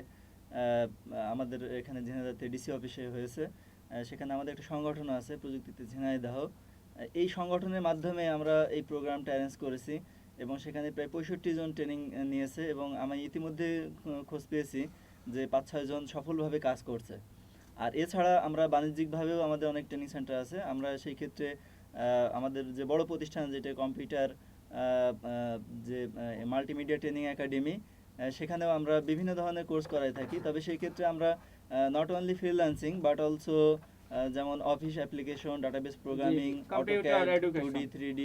আমাদের এখানে ঝিনাইদহতে ডিসি অফিসে হয়েছে। সেখানে আমাদের একটা সংগঠন আছে, প্রযুক্তিতে ঝিনাইদহ। এই সংগঠনের মাধ্যমে আমরা এই প্রোগ্রামটা অ্যারেঞ্জ করেছি, এবং সেখানে প্রায় 65 জন ট্রেনিং নিয়েছে, এবং আমি ইতিমধ্যে খোঁজ পেয়েছি যে 5-6 জন সফলভাবে কাজ করছে। আর এছাড়া আমরা বাণিজ্যিকভাবেও আমাদের অনেক ট্রেনিং সেন্টার আছে। আমরা সেই ক্ষেত্রে আমাদের যে বড় প্রতিষ্ঠান, যেটা কম্পিউটার যে মাল্টিমিডিয়া ট্রেনিং একাডেমি, সেখানেও আমরা বিভিন্ন ধরনের কোর্স করাই থাকি। তবে সেই ক্ষেত্রে আমরা not only freelancing but also যেমন office application, database programming, computer AutoCAD, education। 2D 3D,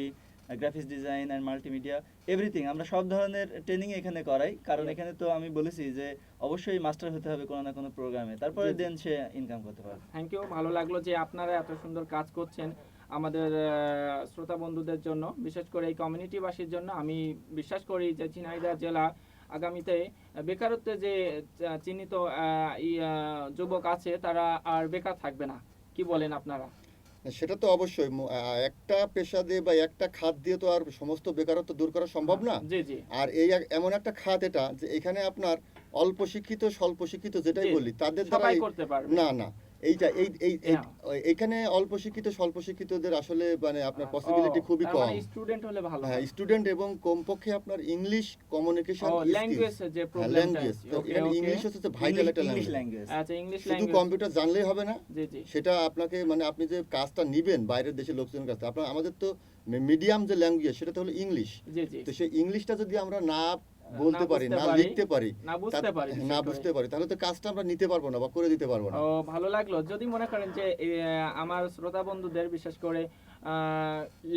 graphics design and multimedia, everything আমরা সব ধরনের ট্রেনিং এখানে করাই, কারণ Yes. এখানে তো আমি বলেছি যে অবশ্যই মাস্টার হতে হবে কোনো না কোনো প্রোগ্রামে, তারপরে জি, জি। দেন সে ইনকাম করতে পারবে। থ্যাংক ইউ, ভালো লাগলো যে আপনারা এত সুন্দর কাজ করছেন আমাদের শ্রোতা বন্ধুদের জন্য, বিশেষ করে এই কমিউনিটিবাসীর জন্য। আমি বিশ্বাস করি যে ঝিনাইদহ জেলা আগামীতে বেকারত্বে যে চিহ্নিত যুবক আছে তারা আর বেকার থাকবে না। কি বলেন আপনারা? সেটা তো অবশ্যই একটা পেশা দিয়ে বা একটা খাত দিয়ে তো আর সমস্ত বেকারত্ব দূর করা সম্ভব না। জি জি আর এমন একটা খাত এটা যে এখানে আপনার অল্প শিক্ষিত স্বল্প শিক্ষিত যেটাই জি, বলি তাদের সবাই দ্বারা করতে পারবে। না না এইটা না। এখানে অল্প শিক্ষিত স্বল্প শিক্ষিতদের আসলে মানে আপনার পসিবিলিটি খুবই কম। স্টুডেন্ট হলে ভালো হ্যাঁ, হয়। স্টুডেন্ট এবং কমপক্ষে আপনার ইংলিশ কমিউনিকেশন ল্যাঙ্গুয়েজ যে প্রবলেমটা ল্যাঙ্গুয়েজ ইংলিশ হচ্ছে ভাইটাল একটা ইংলিশ ল্যাঙ্গুয়েজ। ল্যাঙ্গুয়েজ। আচ্ছা, ইংলিশ শুধু ল্যাঙ্গুয়েজ। কম্পিউটার জানলেই হবে না, জি জি সেটা আপনাকে মানে আপনি যে কাজটা নিবেন বাইরের দেশের লোকজনের কাছে, আপনার আমাদের তো মিডিয়াম যে ল্যাঙ্গুয়েজ সেটা তো হলো ইংলিশ। জি জি তো সেই ইংলিশটা যদি আমরা না বলতে পারি, বুঝতে না পারি, লিখতে পারি, না বুঝতে পারি, না বিশেষ করে। বুঝতে পারি, তাহলে তো কাজটা আমরা নিতে পারবো না বা করে দিতে পারবো না। ও, ভালো লাগলো। যদি মনে করেন যে আমার শ্রোতা বন্ধুদের বিশেষ করে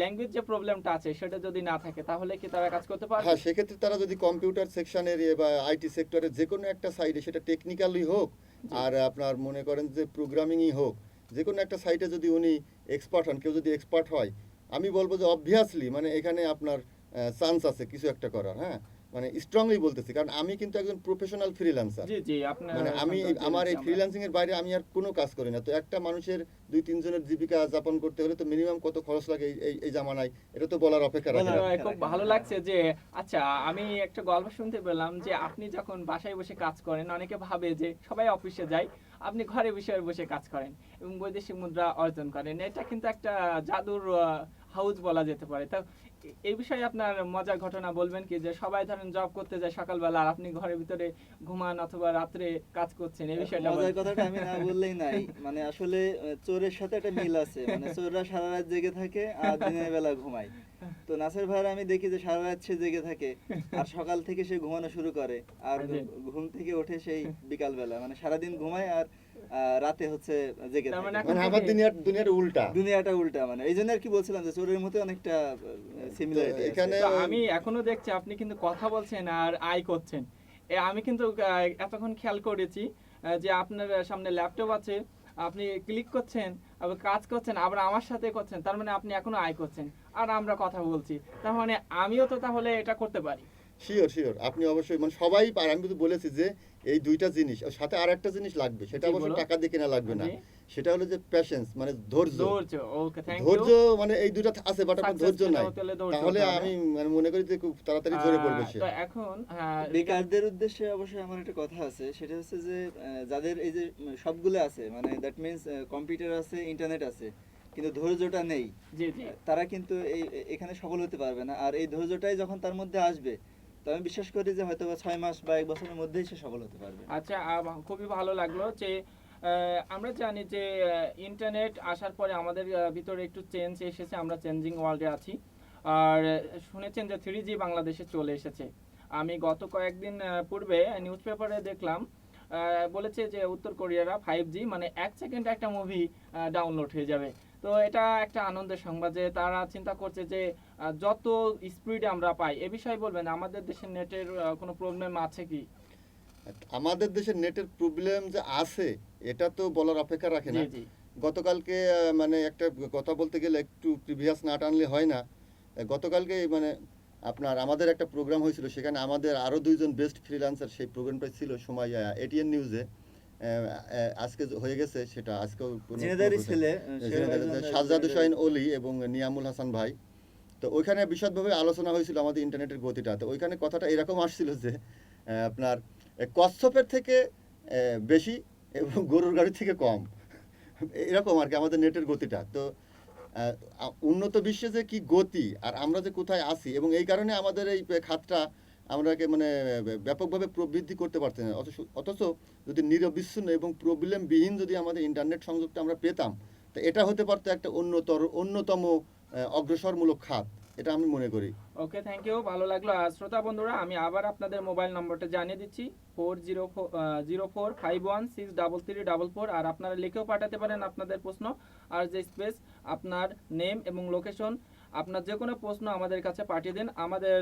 ল্যাঙ্গুয়েজ যে প্রবলেমটা আছে সেটা যদি না থাকে তাহলে কি তারা কাজ করতে পারবে? হ্যাঁ, সেক্ষেত্রে তারা যদি কম্পিউটার সেকশনের বা আইটি সেক্টরের যে কোনো একটা সাইডে, সেটা টেকনিক্যালি হোক আর আপনার মনে করেন যে প্রোগ্রামিংই হোক, যে কোনো একটা সাইটে যদি উনি এক্সপার্ট হন, কেউ যদি এক্সপার্ট হয়, আমি বলবো যে অবভিয়াসলি মানে এখানে আপনার চান্স আছে কিছু একটা করার। হ্যাঁ, মানে স্ট্রংলি বলতেছি, কারণ আমি কিন্তু একজন প্রফেশনাল ফ্রিল্যান্সার। জি জি আপনার মানে আমি সম্পর্কে আমার এই আমরা- ফ্রিল্যান্সিং এর বাইরে আমি আর কোনো কাজ করি না। তো একটা মানুষের 2-3 জনের জীবিকা যাপন করতে হলে তো মিনিমাম কত খরচ লাগে এই জামানায়, এটা তো বলার অপেক্ষা রাখে না। খুব ভালো লাগছে যে আচ্ছা, আমি একটা গল্প শুনতে পেলাম যে আপনি যখন বাসায় বসে কাজ করেন, অনেকে ভাবে যে সবাই অফিসে যায়, আপনি ঘরে বসে বসে কাজ করেন এবং বৈদেশিক মুদ্রা অর্জন করেন। এটা কিন্তু একটা জাদুর হাউস বলা যেতে পারে। তা এই বিষয়ে আপনার মজার ঘটনা বলবেন কি, যে সবাই ধরেন জব করতে যায় সকালবেলা আর আপনি ঘরের ভিতরে ঘুমান অথবা রাত্রে কাজ করছেন, এই বিষয়টা মজার বলেন। কথাটা আমি না বললেই নাই, মানে আসলে চোরের সাথে একটা মিল আছে, মানে চোররা সারা রাত জেগে থাকে আর দিনের বেলা ঘুমায়। তো নাসের ভাইয়ের আমি দেখি যে সারা রাত সে জেগে থাকে আর সকাল থেকে সে ঘুমানো শুরু করে, আর জি। ঘুম থেকে ওঠে সেই বিকাল বেলা, মানে সারাদিন ঘুমায় আর রাতে হচ্ছে জেগে তার মানে থাকে। মানে আমার দুনিয়ার উল্টা। দুনিয়াটা উল্টা, মানে এই জন্য আর কি বলছিলাম যে চোরের মতো অনেকটা সিমিলারিটি তো এখানে তো আমি এখনো দেখছি আপনি কিন্তু কথা বলছেন আর আয় করছেন। আমি কিন্তু এতক্ষণ খেয়াল করেছি যে আপনার সামনে ল্যাপটপ আছে, আপনি ক্লিক করছেন, আবার কাজ করছেন, আবার আমার সাথে করছেন, তার মানে আপনি এখনো আয় করছেন আর আমরা কথা বলছি, তার মানে আমিও তো তাহলে এটা করতে পারি। শিওর আপনি অবশ্যই মানে সবাই পারে। আমি তো বলেছি যে এই দুইটা জিনিস, আর সাথে আর একটা জিনিস লাগবে, সেটা জি, অবশ্য বলো। টাকা দিয়ে কেনা লাগবে না। জি। সেটা হলো যে প্যাশেন্স, মানে ধৈর্য। ধৈর্য, ওকে, থ্যাংক ইউ। ধৈর্য মানে এই দুইটা আছে, বাট আপনার ধৈর্য নাই, তাহলে হবে। আমি মানে মনে করি যে খুব তাড়াতাড়ি ঝরে পড়বে সে। তো এখন বেকারদের উদ্দেশ্যে অবশ্যই আমার একটা কথা আছে, সেটা হচ্ছে যে যাদের এই যে সবগুলো আছে, মানে দ্যাট মিন্স কম্পিউটার আছে, ইন্টারনেট আছে, কিন্তু ধৈর্যটা নেই, জি জি তারা কিন্তু এখানে সফল হতে পারবে না। আর এই ধৈর্যটাই যখন তার মধ্যে আসবে, তো আমি বিশ্বাস করি যে হয়তো বা 6 মাস বা 1 বছরের মধ্যেই সে সফল হতে পারবে। আচ্ছা, খুবই ভালো লাগলো যে আমরা জানি যে ইন্টারনেট আসার পরে আমাদের ভিতরে একটু চেঞ্জ এসেছে, আমরা চেঞ্জিং ওয়ার্ল্ডে আছি। আর শুনেছেন যে 3G বাংলাদেশে চলে এসেছে। আমি গত কয়েকদিন পূর্বে নিউজ পেপারে দেখলাম বলেছে যে উত্তর কোরিয়ারা 5G মানে 1 সেকেন্ডে একটা মুভি ডাউনলোড হয়ে যাবে। তো এটা একটা আনন্দের সংবাদ যে তারা চিন্তা করছে যে যত স্পিডে আমরা পাই। এ বিষয়ে বলবেন আমাদের দেশের নেটের কোনো প্রবলেম আছে কি? আমাদের দেশের নেটের প্রবলেম যে আছে এটা তো বলার অপেক্ষা রাখে না। জি জি গতকালকে মানে একটা কথা বলতে গেলে একটু প্রিভিয়াস না টানলে হয় না। গতকালকে মানে আপনার আমাদের একটা প্রোগ্রাম হয়েছিল, সেখানে আমাদের আরও 2 জন বেস্ট ফ্রিল্যান্সার সেই প্রোগ্রামটা ছিল সময় এটিএন নিউজে। আজকে হয়ে গেছে সেটা, আজকেও জেনেদারি ছেলে সাজ্জাদ হুসাইন অলি এবং নিয়ামুল হাসান ভাই। তো ওইখানে বিশদভাবে আলোচনা হয়েছিল আমাদের ইন্টারনেটের গতিটা। তো ওইখানে কথাটা এরকম আসছিল যে আপনার কচ্ছপের থেকে বেশি এবং গরুর গাড়ি থেকে কম, এরকম আর কি আমাদের নেটের গতিটা। তো উন্নত বিশ্বে যে কি গতি আর আমরা যে কোথায় আছি, এবং এই কারণে আমাদের এই খাতটা আমরাকে মানে ব্যাপকভাবে প্রবৃদ্ধি করতে পারছি না। অথচ যদি নিরবিচ্ছিন্ন এবং প্রবলেমবিহীন যদি আমাদের ইন্টারনেট সংযোগটা আমরা পেতাম, তো এটা হতে পারতো একটা অন্যতম অগ্রসরমূলক খাত, এটা আমি মনে করি। ওকে, থ্যাংক ইউ, ভালো লাগলো। আর শ্রোতা বন্ধুরা, আমি আবার আপনাদের মোবাইল নম্বরটা জানিয়ে দিচ্ছি, 404051633344। আর আপনারা লিখেও পাঠাতে পারেন আপনাদের প্রশ্ন, আর যে স্পেস আপনার নেম এবং লোকেশন, আপনার যে কোনো প্রশ্ন আমাদের কাছে পাঠিয়ে দিন। আমাদের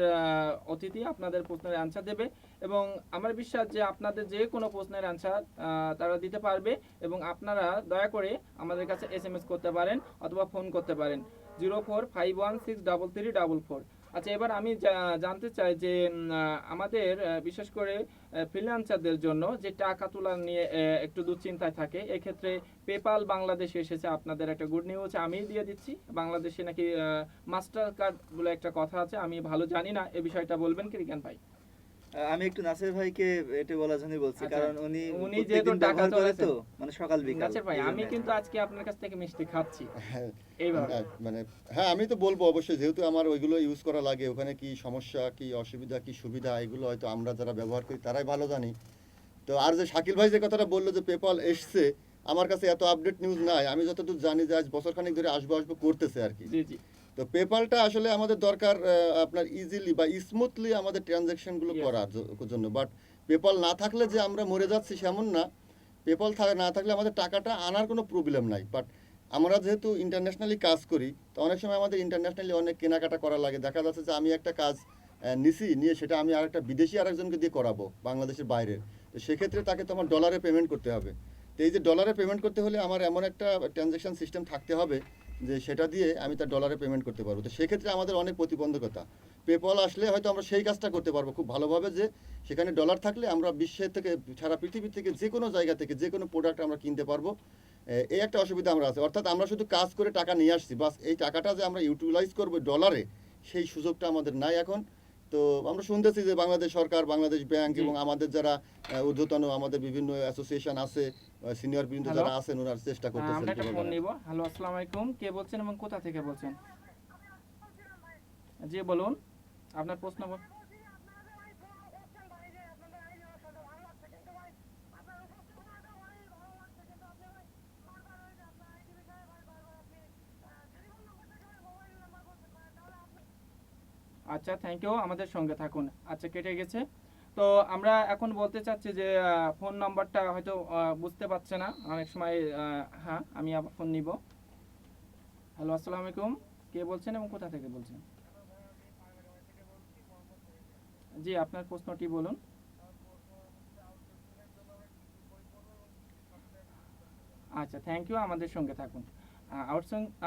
অতিথি আপনাদের প্রশ্নের অ্যান্সার দেবে, এবং আমার বিশ্বাস যে আপনাদের যে কোনো প্রশ্নের অ্যান্সার তারা দিতে পারবে। এবং আপনারা দয়া করে আমাদের কাছে SMS করতে পারেন অথবা ফোন করতে পারেন 0451633344। আচ্ছা, এবার আমি জানতে চাই যে আমাদের বিশেষ করে ফ্রিল্যান্সারদের জন্য যে টাকা তোলা নিয়ে একটু দুশ্চিন্তায় থাকে, এক্ষেত্রে পেপাল বাংলাদেশে এসেছে। আপনাদের একটা গুড নিউজ আমি দিয়ে দিচ্ছি, বাংলাদেশে নাকি মাস্টার কার্ড বলে একটা কথা আছে, আমি ভালো জানি না, এ বিষয়টা বলবেন কি রিগান ভাই? আমি একটু নাসির ভাইকে এটা বলার জন্যই বলছি, আচ্ছা, কারণ উনি উনি প্রত্যেকদিন যেহেতু টাকা ব্যবহার করে তোলেছেন। তো, মানে সকাল বিকাল। নাসির ভাই, এই আমি জন্যে। কিন্তু আজকে আপনার কাছ থেকে মিষ্টি খাচ্ছি হ্যাঁ, এইভাবে। মানে হ্যাঁ, আমি তো বলবো অবশ্যই, যেহেতু আমার ওইগুলো ইউজ করা লাগে, ওখানে কি সমস্যা, কি অসুবিধা, কি সুবিধা, এগুলো হয়তো আমরা যারা ব্যবহার করি তারাই ভালো জানি। তো আর যে শাকিল ভাই যে কথাটা বললো যে পেপাল এসছে, আমার কাছে এত আপডেট নিউজ নাই। আমি যতদূর জানি যে আজ বছরখানেক ধরে আসবো আসবো করতেছে আর কি। জি জি। তো পেপালটা আসলে আমাদের দরকার আপনার ইজিলি বা স্মুথলি আমাদের ট্রানজ্যাকশনগুলো Yes. করার জন্য। বাট পেপাল না থাকলে যে আমরা মরে যাচ্ছি সেমন না। পেপাল না থাকলে আমাদের টাকাটা আনার কোনো প্রবলেম নাই। বাট আমরা যেহেতু ইন্টারন্যাশনালি কাজ করি, তো অনেক সময় আমাদের ইন্টারন্যাশনালি অনেক কেনাকাটা করা লাগে। দেখা যাচ্ছে যে আমি একটা কাজ নিয়ে সেটা আমি আরেকটা বিদেশি আরেকজনকে দিয়ে করাবো বাংলাদেশের বাইরের। তো সেক্ষেত্রে তাকে তো আমার ডলারে পেমেন্ট করতে হবে। তো এই যে ডলারে পেমেন্ট করতে হলে আমার এমন একটা ট্রানজ্যাকশন সিস্টেম থাকতে হবে যে সেটা দিয়ে আমি তার ডলারে পেমেন্ট করতে পারবো। তো সেক্ষেত্রে আমাদের অনেক প্রতিবন্ধকতা। পেপাল আসলে হয়তো আমরা সেই কাজটা করতে পারবো খুব ভালোভাবে, যে সেখানে ডলার থাকলে আমরা বিশ্বের থেকে, সারা পৃথিবী থেকে যে কোনো জায়গা থেকে যে কোনো প্রোডাক্ট আমরা কিনতে পারবো। এই একটা অসুবিধা আমরা আছে, অর্থাৎ আমরা শুধু কাজ করে টাকা নিয়ে আসছি, বাস এই টাকাটা যে আমরা ইউটিলাইজ করবো ডলারে, সেই সুযোগটা আমাদের নাই এখন। তো আমরা শুনতেছি যে বাংলাদেশ সরকার, বাংলাদেশ ব্যাংক জি। এবং আমাদের যারা ঊর্ধ্বতন আমাদের বিভিন্ন অ্যাসোসিয়েশন আছে, সিনিয়র বৃন্দ Hello? যারা আছেন, ওনারা চেষ্টা করতেছেন। আমরা একটা কিভাবে ফোন বানানো নিব। হ্যালো, আসসালামু আলাইকুম, কে বলছেন এবং কোথা থেকে বলছেন? জি বলুন, আপনার প্রশ্ন আচ্ছা, থ্যাংক ইউ, আমাদের সঙ্গে থাকুন। আচ্ছা, কেটে গেছে। তো আমরা এখন বলতে চাচ্ছি যে ফোন নাম্বারটা হয়তো বুঝতে পারছে না অনেক সময়। হ্যাঁ, আমি আবার ফোন নিব। হ্যালো, আসসালামু আলাইকুম, কে বলছেন এবং কোথা থেকে বলছেন? জি, আপনার প্রশ্নটি বলুন। আচ্ছা, থ্যাংক ইউ, আমাদের সঙ্গে থাকুন।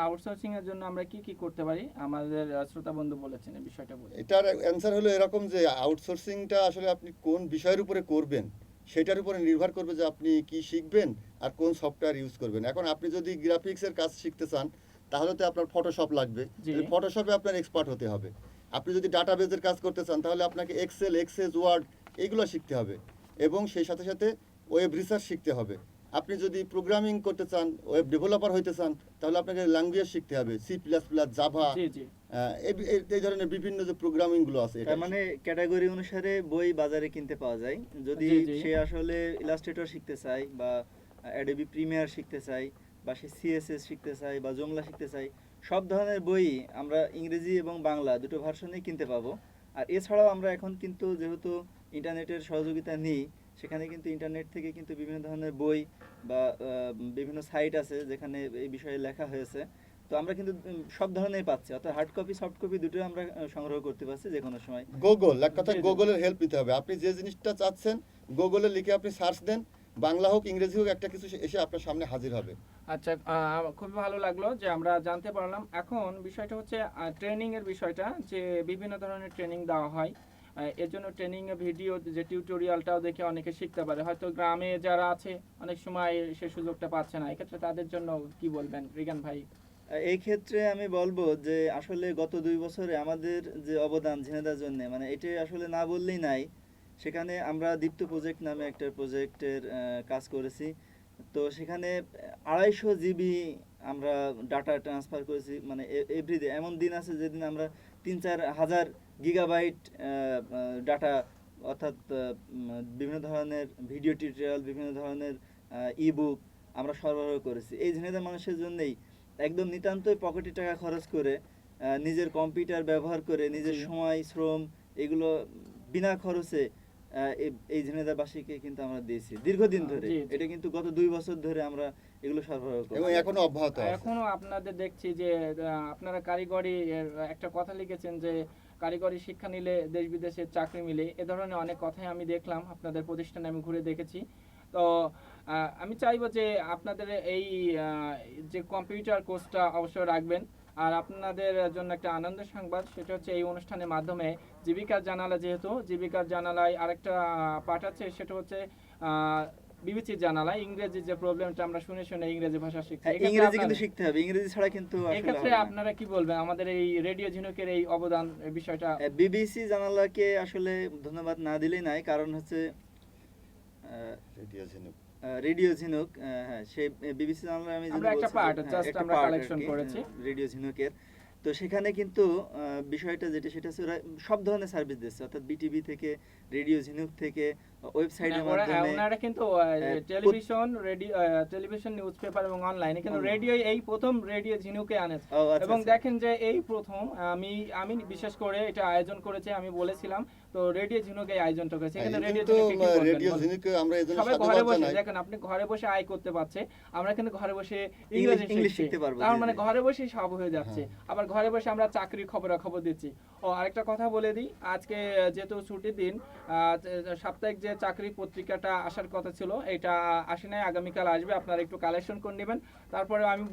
আউটসোর্সিং এর জন্য আমরা কি কি করতে পারি, আমাদের শ্রোতা বন্ধু বলেছেন, এই বিষয়টা বলুন। এটার অ্যান্সার হলো এরকম যে আউটসোর্সিংটা আসলে আপনি কোন বিষয়ের উপরে করবেন সেটার উপরে নির্ভর করবে যে আপনি কি শিখবেন আর কোন সফটওয়্যার ইউজ করবেন। এখন আপনি যদি গ্রাফিক্সের কাজ শিখতে চান তাহলে তো আপনার ফটোশপ লাগবে, জি। ফটোশপে আপনার এক্সপার্ট হতে হবে। আপনি যদি ডাটাবেজের কাজ করতে চান তাহলে আপনাকে এক্সেল, এক্সেস, ওয়ার্ড এগুলো শিখতে হবে, এবং সেই সাথে সাথে ওয়েব রিসার্চ শিখতে হবে। আপনি যদি প্রোগ্রামিং করতে চান, ওয়েব ডেভেলপার হইতে চান, তাহলে আপনাকে ল্যাঙ্গুয়েজ শিখতে হবে, C++, জাভা, জি জি। এই ধরনের বিভিন্ন যে প্রোগ্রামিংগুলো আছে। তার মানে ক্যাটাগরি অনুসারে বই বাজারে কিনতে পাওয়া যায়। যদি জি, জি। সে আসলে ইলাস্ট্রেটর শিখতে চায়, বা অ্যাডোবি প্রিমিয়ার শিখতে চায়, বা সে সিএসএস শিখতে চায়, বা জোমলা শিখতে চায়, সব ধরনের বই আমরা ইংরেজি এবং বাংলা দুটো ভার্সনেই কিনতে পাবো। আর এছাড়াও আমরা এখন কিন্তু যেহেতু ইন্টারনেটের সহযোগিতা নিই, সেখানে কিন্তু ইন্টারনেট থেকে কিন্তু বিভিন্ন ধরনের বই বা বিভিন্ন সাইট আছে যেখানে এই বিষয়ে লেখা হয়েছে। তো আমরা কিন্তু সব ধরনের পাচ্ছি, অর্থাৎ হার্ড কপি সফট কপি দুটোই আমরা সংগ্রহ করতে পারছি যে কোনো সময়। গুগল, এক কথায় জি, জি। গুগলের হেল্প নিতে হবে। আপনি যে জিনিসটা চাচ্ছেন গুগলে লিখে আপনি সার্চ দেন, বাংলা হোক ইংরেজি হোক, একটা কিছু এসে আপনার সামনে হাজির হবে। আচ্ছা, খুবই ভালো লাগলো যে আমরা জানতে পারলাম। এখন বিষয়টা হচ্ছে ট্রেনিং এর বিষয়টা, যে বিভিন্ন ধরনের ট্রেনিং দেওয়া হয়। এর জন্য ট্রেনিং এর ভিডিও, যে টিউটোরিয়ালটাও দেখে অনেকে শিখতে পারে। হয়তো গ্রামে যারা আছে অনেক সময় সে সুযোগটা পাচ্ছে না, এক্ষেত্রে তাদের জন্য কি বলবেন রিগান ভাই? এই ক্ষেত্রে আমি বলবো যে আসলে গত 2 বছরে আমাদের যে অবদান ঝিনাইদহের জন্য, মানে এটা আসলে না বললেই নাই। সেখানে আমরা দীপ্ত প্রজেক্ট নামে একটা প্রজেক্টের কাজ করেছি। তো সেখানে 250 জিবি আমরা ডাটা ট্রান্সফার করেছি, মানে এভরিডে। এমন দিন আছে যেদিন আমরা 3-4 হাজার গিগাবাইট ডাটা, অর্থাৎ বিভিন্ন ধরনের ভিডিও টিউটোরিয়াল, বিভিন্ন ধরনের ইবুক আমরা সরবরাহ করেছি এই ঝিনাইদহের মানুষের জন্যই। একদম নিতান্তই পকেটে টাকা খরচ করে নিজের কম্পিউটার ব্যবহার করে নিজের জি। সময় শ্রম এগুলো বিনা খরচে এই ঝিনাইদহবাসীকে কিন্তু আমরা দিয়েছি দীর্ঘদিন ধরে। জি, জি। এটা কিন্তু গত 2 বছর ধরে আমরা এগুলো সরবরাহ এবং করছি। এখনো অব্যাহত আছে। এখনো আপনাদের দেখছি যে আপনারা কারিগরি এর একটা কথা লিখেছেন যে কারিগরি শিক্ষা নিলে দেশ বিদেশের চাকরি মিলে, এ ধরনের অনেক কথাই আমি দেখলাম আপনাদের প্রতিষ্ঠানে, আমি ঘুরে দেখেছি। তো আমি চাইবো যে আপনাদের এই যে কম্পিউটার কোর্সটা অবশ্যই রাখবেন। আর আপনাদের জন্য একটা আনন্দের সংবাদ, সেটা হচ্ছে এই অনুষ্ঠানের মাধ্যমে জীবিকার জানালা, যেহেতু জীবিকার জানালায় আরেকটা পার্ট আছে, সেটা হচ্ছে বিবিসির জানালায় ইংরেজির যে প্রবলেমটা আমরা শুনে শুনে ইংরেজি ভাষা শিখছি। হ্যাঁ, এক্ষেত্রে ইংরেজি কিন্তু আপনারা- শিখতে হবে, ইংরেজি ছাড়া কিন্তু আসলে এক্ষেত্রে হবে না। আপনারা কি বলবেন আমাদের এই রেডিও ঝিনুকের এই অবদান, এই বিষয়টা? বিবিসি জানালাকে আসলে ধন্যবাদ না দিলেই নাই, কারণ হচ্ছে রেডিও ঝিনুক। রেডিও ঝিনুক, হ্যাঁ সেই বিবিসি জানালা আমি যদি আমরা একটা বলছি, part, হ্যাঁ, just একটা আমরা part collection আর কি, করেছি। রেডিও ঝিনুকের। তো সেখানে কিন্তু বিষয়টা যেটা সেটা হচ্ছে ওরা সব ধরনের সার্ভিস দিচ্ছে, অর্থাৎ বিটিভি থেকে, রেডিও ঝিনুক থেকে, ওয়েবসাইটের মাধ্যমে। ওনারা কিন্তু টেলিভিশন, নিউজ পেপার এবং অনলাইনে, কিন্তু রেডিও এই প্রথম রেডিও ঝিনুকে আনেছে। ও, আচ্ছা, এবং আচ্ছা। দেখেন যে এই প্রথম আমি বিশেষ করে এটা আয়োজন করেছে, আমি বলেছিলাম তো রেডিও ঝিনুক এই আয়োজনটা করেছে। এখানে এই রেডিও কিন্তু ঝিনুকে কি বলবেন? রেডিও বলুন। ঝিনুকে আমরা এজন্য সবাই ঘরে সাধুবাদ বসে জানাই। দেখেন, আপনি ঘরে বসে আয় করতে পারছে, আমরা কিন্তু ঘরে বসে ইংলিশ ইংরেজি শিখতে পারবো, তার জি, মানে জি। ঘরে বসেই সব হয়ে যাচ্ছে। আবার ঘরে বসে আমরা চাকরির খবরাখবর দিচ্ছি। ও আরেকটা কথা বলে দিই, আজকে যেহেতু ছুটির দিন, সাপ্তাহিক যে চাকরি পত্রিকাটা আসার কথা ছিল এটা আসে নাই, আগামীকাল আসবে, আপনারা একটু কালেকশন করে নেবেন। তারপরে আমি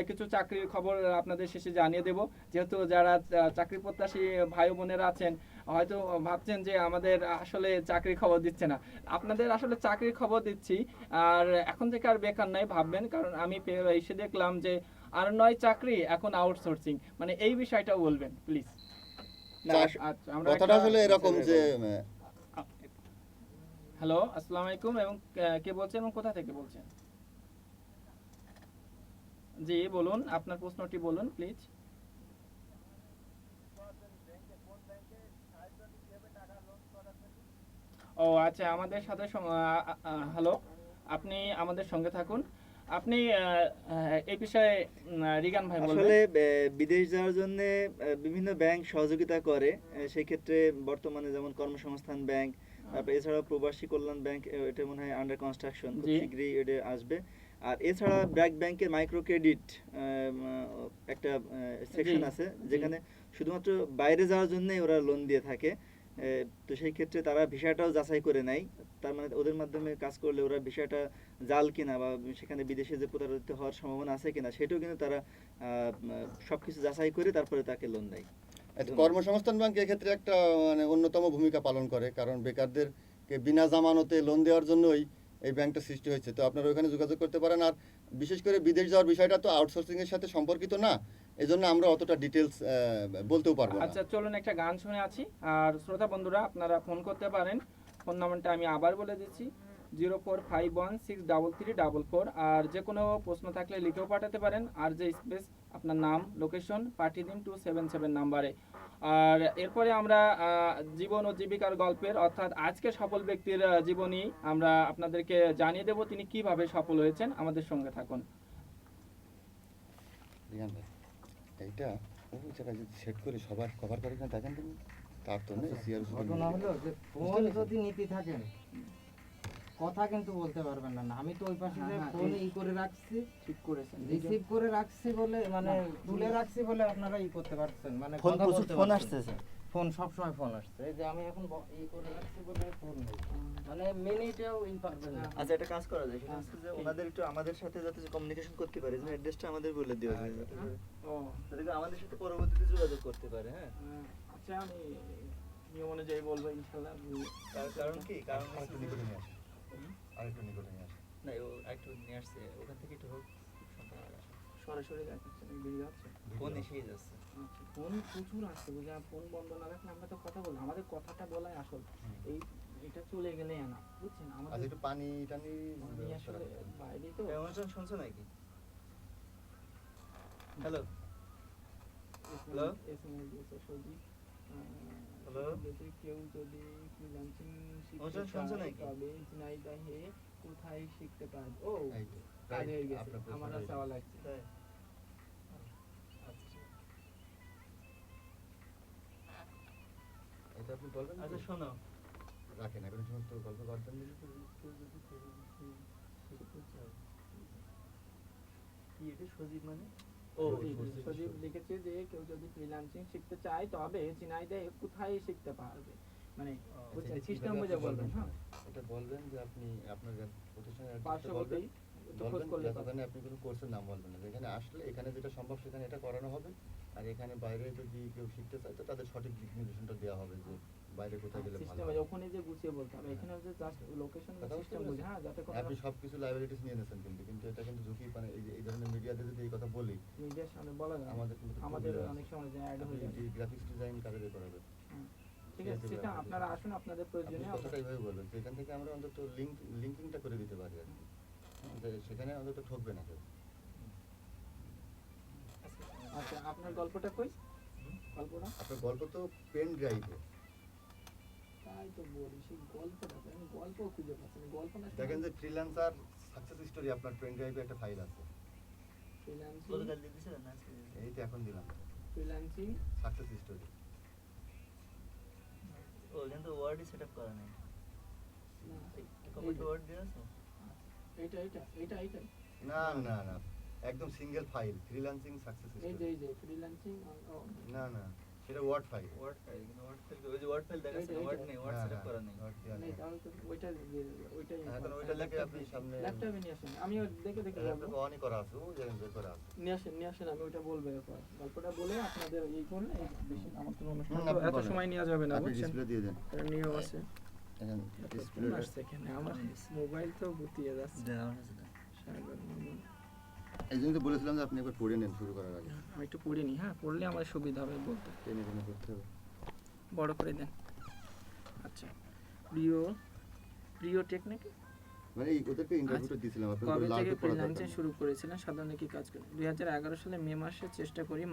কিছু চাকরির খবর আপনাদের শেষে জানিয়ে দেব, যেহেতু যারা চাকরি প্রত্যাশী ভাই বোনেরা আছেন হয়তো ভাবছেন যে আমাদের আসলে চাকরির খবর দিচ্ছে না। আপনাদের আসলে চাকরির খবর দিচ্ছি, আর এখন থেকে আর বেকার নাই ভাববেন, কারণ আমি এসে দেখলাম যে আর নয় চাকরি, এখন আউটসোর্সিং, মানে এই বিষয়টাও বলবেন প্লিজ। না, আচ্ছা, আমরা কথাটা একটা- আসলে এরকম যে হ্যালো, আসসালামু আলাইকুম, এবং কে বলছেন এবং কোথা থেকে বলছেন? জি বলুন, আপনার প্রশ্নটি বলুন প্লিজ। ও আচ্ছা, আমাদের সাথে হ্যালো, আপনি আমাদের সঙ্গে থাকুন। আপনি এই বিষয়ে রিগান ভাই বলবেন। আসলে বিদেশ যাওয়ার জন্য বিভিন্ন ব্যাংক সহযোগিতা করে। সেই ক্ষেত্রে বর্তমানে যেমন কর্মসংস্থান ব্যাংক, তারপর এছাড়াও প্রবাসী কল্যাণ ব্যাংক, এটা মনে হয় আন্ডার কনস্ট্রাকশন, খুব জি। শীঘ্রই এটা আসবে। আর এছাড়া ব্র্যাক ব্যাংকের মাইক্রো ক্রেডিট একটা সেকশন জি, আছে, জি। যেখানে শুধুমাত্র বাইরে যাওয়ার জন্যই ওরা লোন দিয়ে থাকে। তো সেই ক্ষেত্রে তারা ভিসাটাও যাচাই করে নেয়, তার মানে ওদের মাধ্যমে কাজ করলে ওরা ভিসাটা জাল কিনা বা সেখানে বিদেশে যে প্রতারিত হওয়ার সম্ভাবনা আছে কিনা সেটাও কিন্তু তারা সবকিছু যাচাই করে তারপরে তাকে লোন দেয়। কর্মসংস্থান ব্যাংক এক্ষেত্রে একটা মানে অন্যতম ভূমিকা পালন করে, কারণ বেকারদেরকে বিনা জামানতে লোন দেওয়ার জন্যই এই ব্যাংকটা সৃষ্টি হয়েছে। তো আপনারা ওখানে যোগাযোগ করতে পারেন। আর বিশেষ করে বিদেশ যাওয়ার বিষয়টা তো আউটসোর্সিং এর সাথে সম্পর্কিত না, এজন্য আমরা অতটা ডিটেলস বলতেও পারবো না। আচ্ছা, চলুন একটা গান শুনে আছি। আর শ্রোতা বন্ধুরা, আপনারা ফোন করতে পারেন, ফোন নাম্বারটা আমি আবার বলে দিচ্ছি, 0451633444। আর যে কোনো প্রশ্ন থাকলে লিখেও পাঠাতে পারেন, আর যে স্পেস আপনার নাম, লোকেশন পাঠিয়ে দিন 277 নাম্বারে। আর এরপরে আমরা জীবন ও জীবিকার গল্পের, অর্থাৎ আজকে সফল ব্যক্তির জীবনী আমরা আপনাদেরকে জানিয়ে দেব, তিনি কিভাবে সফল হয়েছেন। আমাদের সঙ্গে থাকুন। রিয়ান ভাই, এইটা ওই জায়গায় যদি সেট করে সবার কভার করে না দেখেন তুমি, তার তো নেই সিআর ঘটনা হলো যে ফোন যদি নিতে থাকেন কথা কিন্তু বলতে পারবেন না। আমি তো ওই পাশে যে ফোন করে রাখছি, ঠিক করেছেন। রিসিভ করে রাখছি বলে, মানে তুলে রাখছি বলে আপনারা করতে পারছেন, মানে ফোন কথা প্রচুর বলতে ফোন পারছেন। আসতেছে। ফোন সবসময় ফোন আসছে, এই যে আমি এখন করে রাখছি বলে ফোন নেই, মানে মিনিটেও পারবেন না। আচ্ছা, একটা কাজ করা যায়, সেটা হচ্ছে যে ওনাদের একটু আমাদের সাথে যাতে কমিউনিকেশন করতে পারে, যে অ্যাড্রেসটা আমাদের বলে দেওয়া যায়, ও যাতে করে আমাদের সাথে পরবর্তীতে যোগাযোগ করতে পারে। হ্যাঁ, আচ্ছা, আমি নিয়ম অনুযায়ী বলবো ইনশাল্লাহ। কারণ কি, কারণ আরেকটু নিকটে নিয়ে আসে, আরেকটু নিকটে নিয়ে আসে। না, ও একটু নিয়ে আসছে, ওখান থেকে একটু হোক সরাসরি দেখাচ্ছেন, বেরিয়ে যাচ্ছে। ফোন এসেই যাচ্ছে। আচ্ছা, ফোন প্রচুর আসছে, বুঝলে, ফোন বন্ধ না রাখলে আমরা তো কথা বলি, আমাদের কথাটা বলাই আসল। এই এটা চলে গেলে না, বুঝছেন, আচ্ছা, আমাদের একটু পানি টানি আমি আসলে বাইরে তো। এই অনুষ্ঠান শুনছো নাকি? Hello, hello? এসএমএস দিয়েছে সজীব। হ্যালো? দেশে কেউ যদি ফ্রিল্যান্সিং শিখতে অনুষ্ঠান শুনছো চায়, নাকি? তবে ঝিনাইদহে কোথায় শিখতে পারবে? ও, এই যে, কাজ হয়ে গেছে, আপনার প্রশ্ন আমার হয়ে চাওয়া লাগছে। তাই? আচ্ছা। কথা আপনি বলবেন কি? আচ্ছা শোনো, রাখেন এখন এই সমস্ত গল্প করতেন দিলে তো কেউ যদি শিখতে চাও। কি এটা সজীব মানে? ও সজীব লিখেছে যে কেউ যদি ফ্রিল্যান্সিং শিখতে চায় তবে ঝিনাইদহে কোথায় শিখতে পারবে, মানে বুঝছেন, সিস্টেম বুঝে বলবেন। হ্যাঁ, এটা বলবেন যে আপনি আপনার প্রতিষ্ঠানের address টা পার্শ্ববর্তী বলবেন, একটু খোঁজ বলবেন করলে ওখানে আপনি কোনো কোর্সের নাম বলবেন না, এখানে আসলে এখানে যেটা সম্ভব সেখানে এটা করানো হবে, আর এখানে বাইরে যদি কেউ শিখতে চায় তো তাদের সঠিক দিক নির্দেশনটা দেওয়া হবে যে বাইরে কোথায় গেলে ভালো সিস্টেম হবে। ওখানে যে গুছিয়ে বলতে হবে, এখানে হচ্ছে জাস্ট লোকেশন কথা বুঝতে সিস্টেম বুঝে, পেরেছেন? হ্যাঁ, যাতে কোনো আপনি সবকিছু লাইবিলিটিস নিয়ে নিয়েছেন কিন্তু এটা কিন্তু ঝুঁকি, মানে এই যে এই ধরনের মিডিয়াতে যদি এই কথা বলি মিডিয়ার সামনে বলা যায় না। আমাদের কিন্তু আমাদের problem আছে। অনেক সময় যে অ্যাড আপনি হয়ে যাবে। গ্রাফিক্স ডিজাইন কাজে বের করাবেন, ঠিক আছে, সেটা আপনারা আসুন, আপনাদের আপনি প্রয়োজনীয় কথাটা এইভাবে বলবেন যে এখান থেকে আমরা অন্তত লিঙ্কিংটা করে দিতে পারি আর কি। যে সেখানে অন্তত ঠকবে না কেউ। আচ্ছা, আপনার গল্পটা কই? গল্পটা আপনার গল্প তো পেন ড্রাইভে, তাই তো বলি, সেই গল্পটা কই? আমি গল্প খুঁজে পাচ্ছি না, গল্প না দেখেন যে ফ্রিল্যান্সার সাকসেস স্টোরি আপনার পেন ড্রাইভে একটা ফাইল আছে, ফ্রিল্যান্সিং, গতকাল দিয়ে দিছিলেন না আজকে? এই তো এখন দিলাম ফ্রিল্যান্সিং সাকসেস স্টোরি। ও কিন্তু ওয়ার্ডই সেটআপ করা নাই। না, কম্পিউটার ওয়ার্ড দিয়ে আছে? এইটা না না না, একদম সিঙ্গেল ফাইল ফ্রিল্যান্সিং সাকসেস এই স্টোরি। যে ফ্রিল্যান্সিং, না না, সেটা ওয়ার্ড ফাইল। ওয়ার্ড ফাইল, কিন্তু ওয়ার্ড ফাইল ওই যে ওয়ার্ড ফাইল দেখাচ্ছে, এইটা, ওয়ার্ড নেই, ওয়ার্ড সেটআপ করা নেই। নেই, তাহলে তো ওইটা ওইটাই এখন ওইটা লেখে আপনি সামনে ল্যাপটপে নিয়ে আসেন, আমি দেখে বলবো। অনই করা আছে, ও জানেন যে করা আছে। নিয়ে আসেন, আমি ওইটা বলবো এরপর। গল্পটা বলে আপনাদের এই করলে বেশি আমার কোনো অনুষ্ঠান হুম, তো আপনি এত বলেন। সময় নেওয়া যাবে না, আপনি বুঝছেন, ডিসপ্লে দিয়ে দেন। এটা নিয়ম আছে। এখন এত ডিসপ্লে ফোন আসছে এখানে, আমার মোবাইল তো গুটিয়ে যাচ্ছে। সাইবার মামা। এই জন্য তো বলেছিলাম যে আপনি একবার পড়ে নেন শুরু করার আগে, আমি একটু পড়ে নি, হ্যাঁ, পড়লে আমার সুবিধা হবে বলতে। টেনে টেনে করতে হবে। বড় করে দেন। আচ্ছা, প্রিয় টেকনিক মানে এই ওদেরকে ইন্টারভিউটা দিয়েছিলাম আপনাদের কবে লাল থেকে পেপার ফ্রিল্যান্সিং শুরু করেছিলেন, সাধারণত কি কাজ করেন? 2011 সালে মে মাসে চেষ্টা করি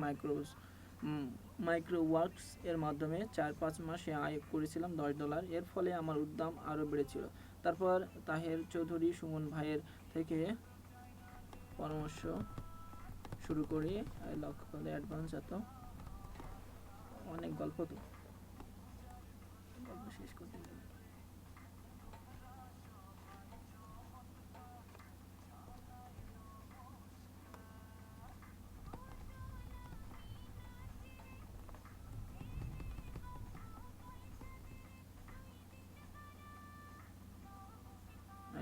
মাইক্রো ওয়ার্কস এর মাধ্যমে 4-5 মাসে আয় করেছিলাম $10। এর ফলে আমার উদ্যম আরও বেড়েছিল। তারপর তাহের চৌধুরী সুমন ভাইয়ের থেকে পরামর্শ শুরু করি, লক্ষ্য করলে অ্যাডভান্স, এত অনেক গল্প, তো গল্প শেষ করতে হবে।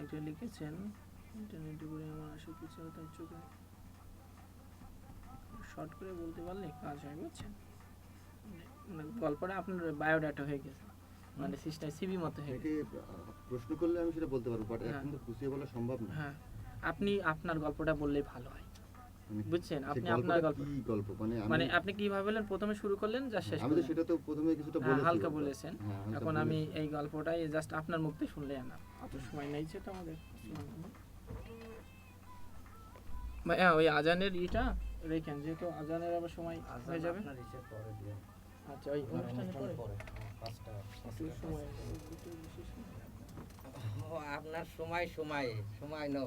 একটা লিখেছেন, ইন্টারনেটে করে আমার আসে কিছু তার চোখে শর্ট করে বলতে পারলে কাজ হয়, বুঝছেন, মানে গল্পটা আপনার বায়োডাটা হয়ে গেছে, মানে সিস্টেম সিভি মতো হয়ে গেছে। একে প্রশ্ন করলে আমি সেটা বলতে পারবো, বাট হ্যাঁ। এখন তো গুছিয়ে বলা সম্ভব না। হ্যাঁ, আপনি আপনার গল্পটা বললেই ভালো হয়, মানে বুঝছেন, সেই আপনি গল্পটা আপনার গল্প, কি গল্প মানে মানে আপনি কিভাবে বললেন, প্রথমে শুরু করলেন যা শেষ আমি তো করলেন। সেটা তো প্রথমে কিছুটা হ্যাঁ, বলেছি, হালকা বলেছেন। হ্যাঁ, হালকা এখন আমি বলেছি। এই গল্পটাই জাস্ট আপনার মুখ থেকে শুনলে না, অত সময় নেই সেটা আমাদের। হ্যাঁ, ওই আজানের ইটা রেখেন, যেহেতু আজানের আবার সময় হয়ে যাবে। আচ্ছা, ওই অনুষ্ঠানের পরে একটু সময় একটু বেশি সময়। ও, আপনার সময় ন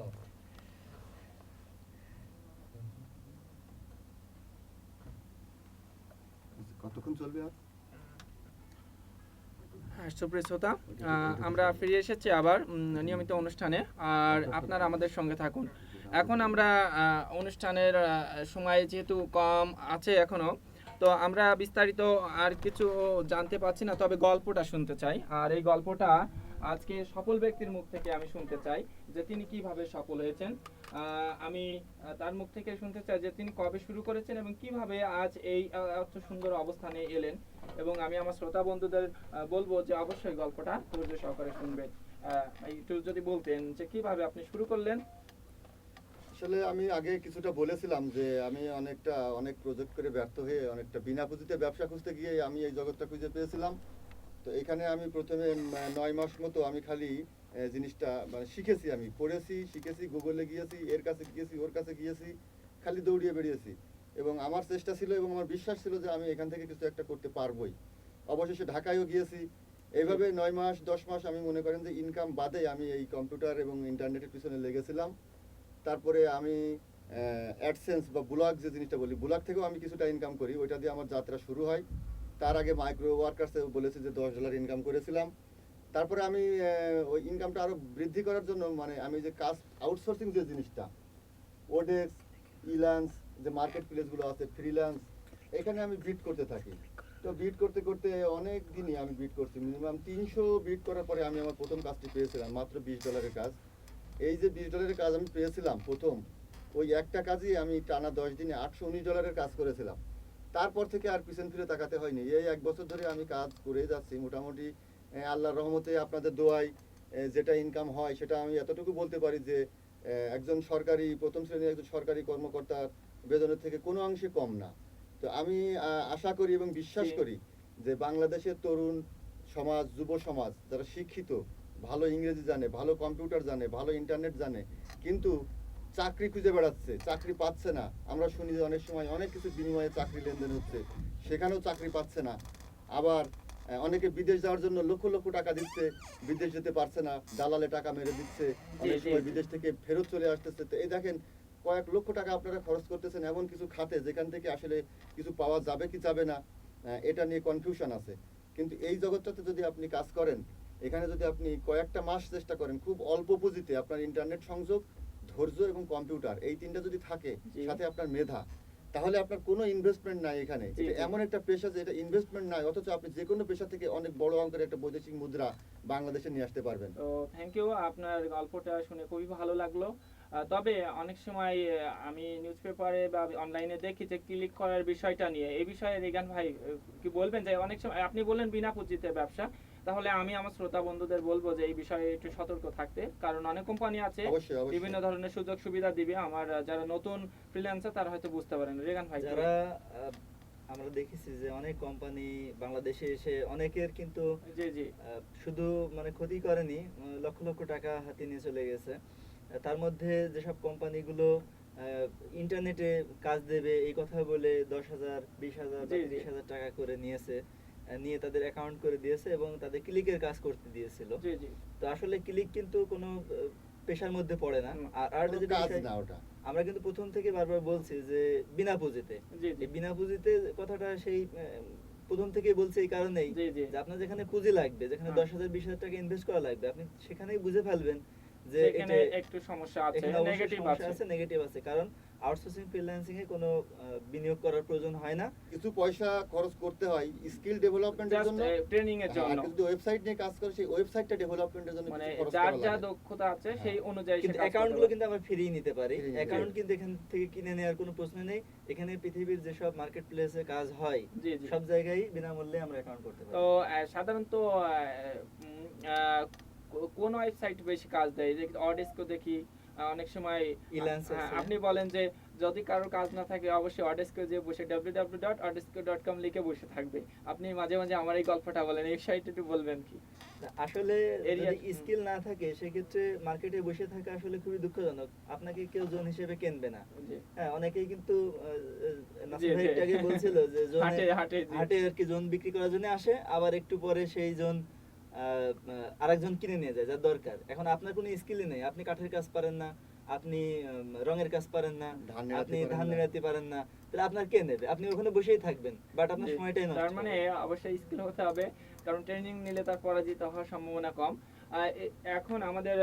কতক্ষণ চলবে আর? হ্যাঁ, সুপ্রিয় শ্রোতা, আমরা ফিরে এসেছি আবার নিয়মিত অনুষ্ঠানে, আর আপনারা আমাদের সঙ্গে থাকুন। এখন আমরা অনুষ্ঠানের সময় যেহেতু কম আছে এখনো, তো আমরা বিস্তারিত আর কিছু জানতে পারছি না, তবে গল্পটা শুনতে চাই। আর এই গল্পটা আজকে সফল ব্যক্তির মুখ থেকে আমি শুনতে চাই যে তিনি কিভাবে সফল হয়েছেন। আমি তার মুখ থেকে শুনতে চাই যে তিনি কবে শুরু করেছেন এবং কিভাবে আজ এই এত সুন্দর অবস্থানে এলেন। এবং আমি আমার শ্রোতা বন্ধুদের বলবো যে অবশ্যই গল্পটা ধৈর্য সহকারে শুনবেন। একটু যদি বলতেন যে কিভাবে আপনি শুরু করলেন। আসলে আমি আগে কিছুটা বলেছিলাম যে আমি অনেক প্রজেক্ট করে ব্যর্থ হয়ে অনেকটা বিনা পুঁজিতে ব্যবসা খুঁজতে গিয়ে আমি এই জগৎটা খুঁজে পেয়েছিলাম। তো এখানে আমি প্রথমে 9 মাস মতো আমি খালি জিনিসটা মানে শিখেছি, আমি পড়েছি, শিখেছি, গুগলে গিয়েছি, এর কাছে গিয়েছি, ওর কাছে গিয়েছি, খালি দৌড়িয়ে বেরিয়েছি। এবং আমার চেষ্টা ছিল এবং আমার বিশ্বাস ছিল যে আমি এখান থেকে কিছু একটা করতে পারবোই। অবশেষে ঢাকায়ও গিয়েছি। এইভাবে 9 মাস 10 মাস আমি মনে করেন যে ইনকাম বাদে আমি এই কম্পিউটার এবং ইন্টারনেটের পিছনে লেগেছিলাম। তারপরে আমি অ্যাডসেন্স বা ব্লগ যে জিনিসটা বলি, ব্লগ থেকেও আমি কিছুটা ইনকাম করি, ওইটা দিয়ে আমার যাত্রা শুরু হয়। তার আগে মাইক্রো ওয়ার্কার্সে বলেছে যে $10 ইনকাম করেছিলাম। তারপরে আমি ওই ইনকামটা আরো বৃদ্ধি করার জন্য মানে আমি যে কাজ আউটসোর্সিং যে জিনিসটা, ওডেক্স, ইল্যান্স, যে মার্কেট প্লেসগুলো আছে, ফ্রিল্যান্স, এখানে আমি বিট করতে থাকি। তো বিট করতে করতে অনেক দিনই আমি বিট করছি, মিনিমাম 300 বিট করার পরে আমি আমার প্রথম কাজটি পেয়েছিলাম, মাত্র $20 কাজ। এই যে $20 কাজ আমি পেয়েছিলাম প্রথম, ওই একটা কাজই আমি টানা 10 দিনে $819 কাজ করেছিলাম। তারপর থেকে আর পিছন ফিরে তাকাতে হয়নি। এই 1 বছর ধরে আমি কাজ করে যাচ্ছি মোটামুটি। আল্লাহর রহমতে, আপনাদের দোয়ায় যেটা ইনকাম হয় সেটা আমি এতটুকু বলতে পারি যে একজন সরকারি, প্রথম শ্রেণীর একজন সরকারি কর্মকর্তার বেতনের থেকে কোনো অংশে কম না। তো আমি আশা করি এবং বিশ্বাস জি। করি যে বাংলাদেশের তরুণ সমাজ, যুব সমাজ যারা শিক্ষিত, ভালো ইংরেজি জানে, ভালো কম্পিউটার জানে, ভালো ইন্টারনেট জানে, কিন্তু চাকরি খুঁজে বেড়াচ্ছে, চাকরি পাচ্ছে না। আমরা শুনি যে অনেক সময় অনেক কিছু বিনিময়ে চাকরি লেনদেন হচ্ছে, সেখানেও চাকরি পাচ্ছে না। আবার অনেকে বিদেশ যাওয়ার জন্য লক্ষ লক্ষ টাকা দিচ্ছে, বিদেশ যেতে পারছে না, দালালে টাকা মেরে দিচ্ছে, অনেক জি, সময় জি। বিদেশ থেকে ফেরত চলে আসতেছে। তো এই দেখেন, কয়েক লক্ষ টাকা আপনারা খরচ করতেছেন এমন কিছু খাতে যেখান থেকে আসলে কিছু পাওয়া যাবে কি যাবে না, এটা নিয়ে কনফিউশন আছে। কিন্তু এই জগৎটাতে যদি আপনি কাজ করেন, এখানে যদি আপনি কয়েকটা মাস চেষ্টা করেন, খুব অল্প পুঁজিতে আপনার ইন্টারনেট সংযোগ, ধৈর্য এবং কম্পিউটার, এই তিনটা যদি থাকে, জি। সাথে আপনার মেধা, তাহলে আপনার কোনো ইনভেস্টমেন্ট নাই এখানে। জি, এটা জি। এমন একটা পেশা যে এটা ইনভেস্টমেন্ট নাই, অথচ আপনি যে কোনো পেশা থেকে অনেক বড় অঙ্কের একটা বৈদেশিক মুদ্রা বাংলাদেশে নিয়ে আসতে পারবেন। তো থ্যাংক ইউ, আপনার গল্পটা শুনে খুবই ভালো লাগলো। তবে অনেক সময় আমি নিউজ পেপারে বা অনলাইনে দেখি যে ক্লিক করার বিষয়টা নিয়ে, এই বিষয়ে রিগান ভাই কি বলবেন? যে অনেক সময় আপনি বললেন বিনা পুঁজিতে ব্যবসা, তাহলে আমি আমার শ্রোতা বন্ধুদের বলবো যে এই বিষয়ে একটু সতর্ক থাকতে, কারণ অনেক কোম্পানি আছে অবশ্যই, অবশ্যই। বিভিন্ন ধরনের সুযোগ সুবিধা দিবে। আমার যারা নতুন ফ্রিল্যান্সার তারা হয়তো বুঝতে পারেন। রিগান ভাই যারা আমরা দেখেছি যে অনেক কোম্পানি বাংলাদেশে এসে অনেকের কিন্তু জি জি শুধু মানে ক্ষতি করেনি, লক্ষ লক্ষ টাকা হাতে নিয়ে চলে গেছে। তার মধ্যে যেসব কোম্পানিগুলো ইন্টারনেটে কাজ দেবে এই কথা বলে 10,000, 20,000 বা জি, জি। 30,000 টাকা করে নিয়েছে, নিয়ে তাদের অ্যাকাউন্ট করে দিয়েছে এবং তাদের ক্লিকের কাজ করতে দিয়েছিল। জি জি তো আসলে ক্লিক কিন্তু কোনো পেশার মধ্যে পড়ে না। হুম। আর আরেকটা কোনো যেটা কাজ বিষয়, না ওটা। আমরা কিন্তু প্রথম থেকে বারবার বলছি যে বিনা পুঁজিতে। জি জি এই বিনা পুঁজিতে কথাটা সেই প্রথম থেকেই বলছি এই কারণেই জি জি যে আপনার যেখানে পুঁজি লাগবে, যেখানে হ্যাঁ। 10,000, 20,000 টাকা ইনভেস্ট করা লাগবে, আপনি সেখানেই বুঝে ফেলবেন যে এখানে এটা একটু সমস্যা আছে, এখানে অবশ্যই নেগেটিভ সমস্যা আছে। আছে, নেগেটিভ আছে। কারণ আউটসোর্সিং ফ্রিল্যান্সিং এ কোনো বিনিয়োগ করার প্রয়োজন হয় না। কিছু পয়সা খরচ করতে হয় স্কিল ডেভেলপমেন্টের জাস্ট জন্য। ট্রেনিং এর হ্যাঁ, আর জন্য, কেউ যদি ওয়েবসাইট নিয়ে কাজ করে, সেই ওয়েবসাইটটা ডেভেলপমেন্টের জন্য মানে কিছু খরচ যার করা যা লাগে। দক্ষতা আছে হ্যাঁ। সেই অনুযায়ী সে কিন্তু কাজ করতে অ্যাকাউন্ট গুলো পারে। কিন্তু আমরা ফ্রি নিতে পারি। Free নিতে অ্যাকাউন্ট পারি। কিন্তু এখান থেকে কিনে নেওয়ার কোনো প্রশ্ন নেই। এখানে পৃথিবীর যেসব মার্কেট প্লেসে কাজ হয় জি জি সব জায়গায় বিনামূল্যে আমরা অ্যাকাউন্ট করতে পারি। তো সাধারণত কোন ওয়েবসাইট বেশি কাজ দেয়? যে অডেস্কো দেখি অনেক সময় Elance আছে। আপনি বলেন যে যদি কারোর কাজ না থাকে অবশ্যই অডেস্কো যে বসে www.odesco.com লিখে বসে থাকবে। আপনি মাঝে মাঝে আমার এই গল্পটা বলেন, এই বিষয়টা একটু বলবেন কি? আসলে Area- যদি স্কিল না থাকে সেক্ষেত্রে মার্কেটে বসে থাকা আসলে খুবই দুঃখজনক। আপনাকে কেউ জন হিসেবে কিনবে না। জি হ্যাঁ, অনেকেই কিন্তু নাসির জি, ভাই জি। একটু আগে বলছিল যে হাটে হাটে জি। হাটে আর কি জন বিক্রি করার জন্য আসে, আবার একটু পরে সেই জন আরেকজন কিনে নিয়ে যায় যার দরকার। এখন আপনার কোনো স্কিলই নেই, আপনি কাঠের কাজ পারেন না, আপনি রঙের কাজ পারেন না, ধান নিড়াতে আপনি পারেন ধান না। নিড়াতে পারেন না, তাহলে আপনার কে নেবে? আপনি ওখানে বসেই থাকবেন, বাট আপনার জি। সময়টাই নষ্ট তার মানে হবে। অবশ্যই স্কিল হতে হবে, কারণ ট্রেনিং নিলে তার পরাজিত হওয়ার সম্ভাবনা কম। এখন আমাদের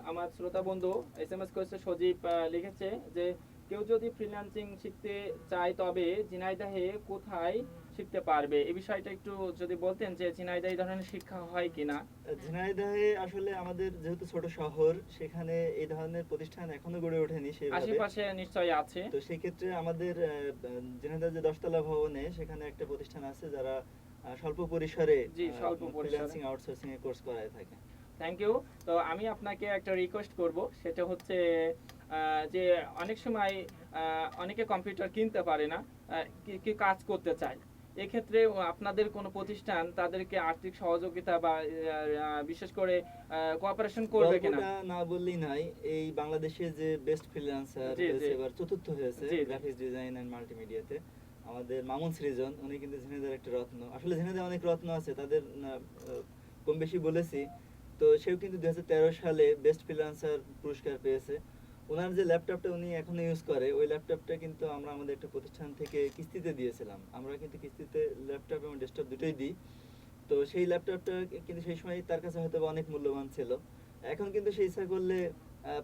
আমার শ্রোতা বন্ধু এসএমএস করেছে, সজীব লিখেছে যে কেউ যদি ফ্রিল্যান্সিং শিখতে চায় তবে ঝিনাইদহে কোথায় শিখতে পারবে? এই বিষয়টা একটু যদি বলতেন যে ঝিনাইদহে এই ধরনের শিক্ষা হয় কিনা। ঝিনাইদহে আসলে আমাদের যেহেতু ছোট শহর, সেখানে এই ধরনের প্রতিষ্ঠান এখনো গড়ে ওঠেনি সেভাবে। আশেপাশে নিশ্চয়ই আছে। তো সেই ক্ষেত্রে আমাদের ঝিনাইদহ যে 10তলা ভবনে সেখানে একটা প্রতিষ্ঠান আছে যারা স্বল্প পরিসরে জি, স্বল্প পরিসরে। ফ্রিল্যান্সিং আউটসোর্সিং এর কোর্স করায় থাকে। Thank you. তো আমি আপনাকে একটা রিকোয়েস্ট করব, সেটা হচ্ছে যে অনেক সময় অনেকে কম্পিউটার কিনতে পারে না, কি কাজ করতে চায়। এক্ষেত্রে আপনাদের কোনো প্রতিষ্ঠান তাদেরকে আর্থিক সহযোগিতা বা বিশেষ করে কোঅপারেশন করবে কিনা? গল্পটা না বললেই নয়, এই বাংলাদেশে যে বেস্ট ফ্রিল্যান্সার জি, জি। হয়েছে, এবার চতুর্থ হয়েছে জি, জি। গ্রাফিক্স ডিজাইন এন্ড মাল্টিমিডিয়াতে, আমাদের মামুন সৃজন, উনি কিন্তু ঝিনাইদহের একটা রত্ন। আসলে ঝিনাইদহে অনেক রত্ন আছে, তাদের কম বেশি বলেছি। তো সেও কিন্তু 2013 সালে বেস্ট ফ্রিল্যান্সার পুরস্কার পেয়েছে। ওনার যে ল্যাপটপটা উনি এখন ইউজ করে ওই ল্যাপটপটা কিন্তু আমরা আমাদের একটা প্রতিষ্ঠান থেকে কিস্তিতে দিয়েছিলাম। আমরা কিন্তু কিস্তিতে ল্যাপটপ এবং ডেস্কটপ দুটোই দিই। তো সেই ল্যাপটপটা কিন্তু সেই সময় তার কাছে হয়তো বা অনেক মূল্যবান ছিল। এখন কিন্তু সে ইচ্ছা করলে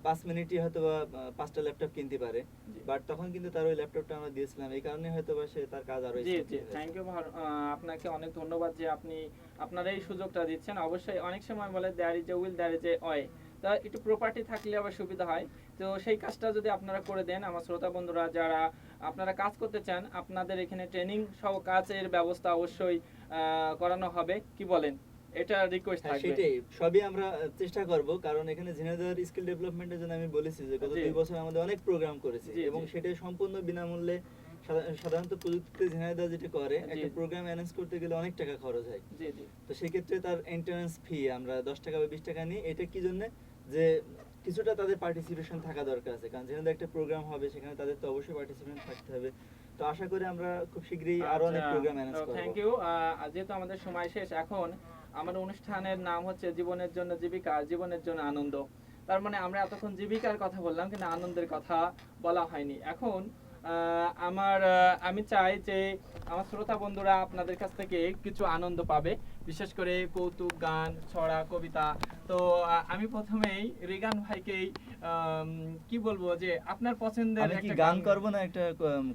5 মিনিটই হয়তো বা 5টা ল্যাপটপ কিনতে পারে। জি। বাট তখন কিন্তু তার ওই ল্যাপটপটা আমরা দিয়েছিলাম, এই কারণে হয়তো বা সে তার কাজ আরো জি স্মুথলি জি হয়েছে। থ্যাংক ইউ আপনাকে অনেক ধন্যবাদ যে আপনি আপনার এই সুযোগটা দিচ্ছেন। অবশ্যই অনেক সময় বলে there is a will there is a way, তা একটু প্রপার্টি থাকলে আবার সুবিধা হয়। তো সেই কাজটা যদি আপনারা করে দেন, আমার শ্রোতা বন্ধুরা যারা আপনারা কাজ করতে চান, আপনাদের এখানে ট্রেনিং সহ কাজের ব্যবস্থা অবশ্যই করানো হবে, কি বলেন? এটা রিকোয়েস্ট হ্যাঁ, থাকবে। সেটাই সবই আমরা চেষ্টা করব, কারণ এখানে ঝিনাইদহের স্কিল ডেভেলপমেন্টের জন্য আমি বলেছি যে গত জি। 2 বছর আমাদের অনেক প্রোগ্রাম করেছি জি, এবং জি। সেটাই সম্পূর্ণ বিনামূল্যে। সাধারণত প্রযুক্তিতে ঝিনাইদহ যেটা করে, জি। একটা প্রোগ্রাম অ্যারেঞ্জ করতে গেলে অনেক টাকা খরচ হয়। জি জি তো সেই ক্ষেত্রে তার এন্ট্রান্স ফি আমরা 10 টাকা বা 20 টাকা নিই। এটা কি জন্য? যে কিছুটা তাদের পার্টিসিপেশন থাকা দরকার আছে, কারণ যেখানে একটা প্রোগ্রাম হবে সেখানে তাদের তো অবশ্যই পার্টিসিপেশন থাকতে হবে। তো আশা করি আমরা খুব শীঘ্রই আরো অনেক প্রোগ্রাম অ্যারেঞ্জ করব। Thank you. যেহেতু আমাদের সময় শেষ, এখন আমার অনুষ্ঠানের নাম হচ্ছে জীবনের জন্য জীবিকা, জীবনের জন্য আনন্দ। তার মানে আমরা এতক্ষণ জীবিকার কথা বললাম কিন্তু আনন্দের কথা বলা হয়নি। এখন আমি চাই যে আমার শ্রোতা বন্ধুরা আপনাদের কাছ থেকে কিছু আনন্দ পাবে, বিশেষ করে কৌতুক, গান, ছড়া, কবিতা। তো আমি প্রথমেই রিগান ভাইকেই কি বলবো যে আপনার পছন্দের আমি কি একটা গান করব না একটা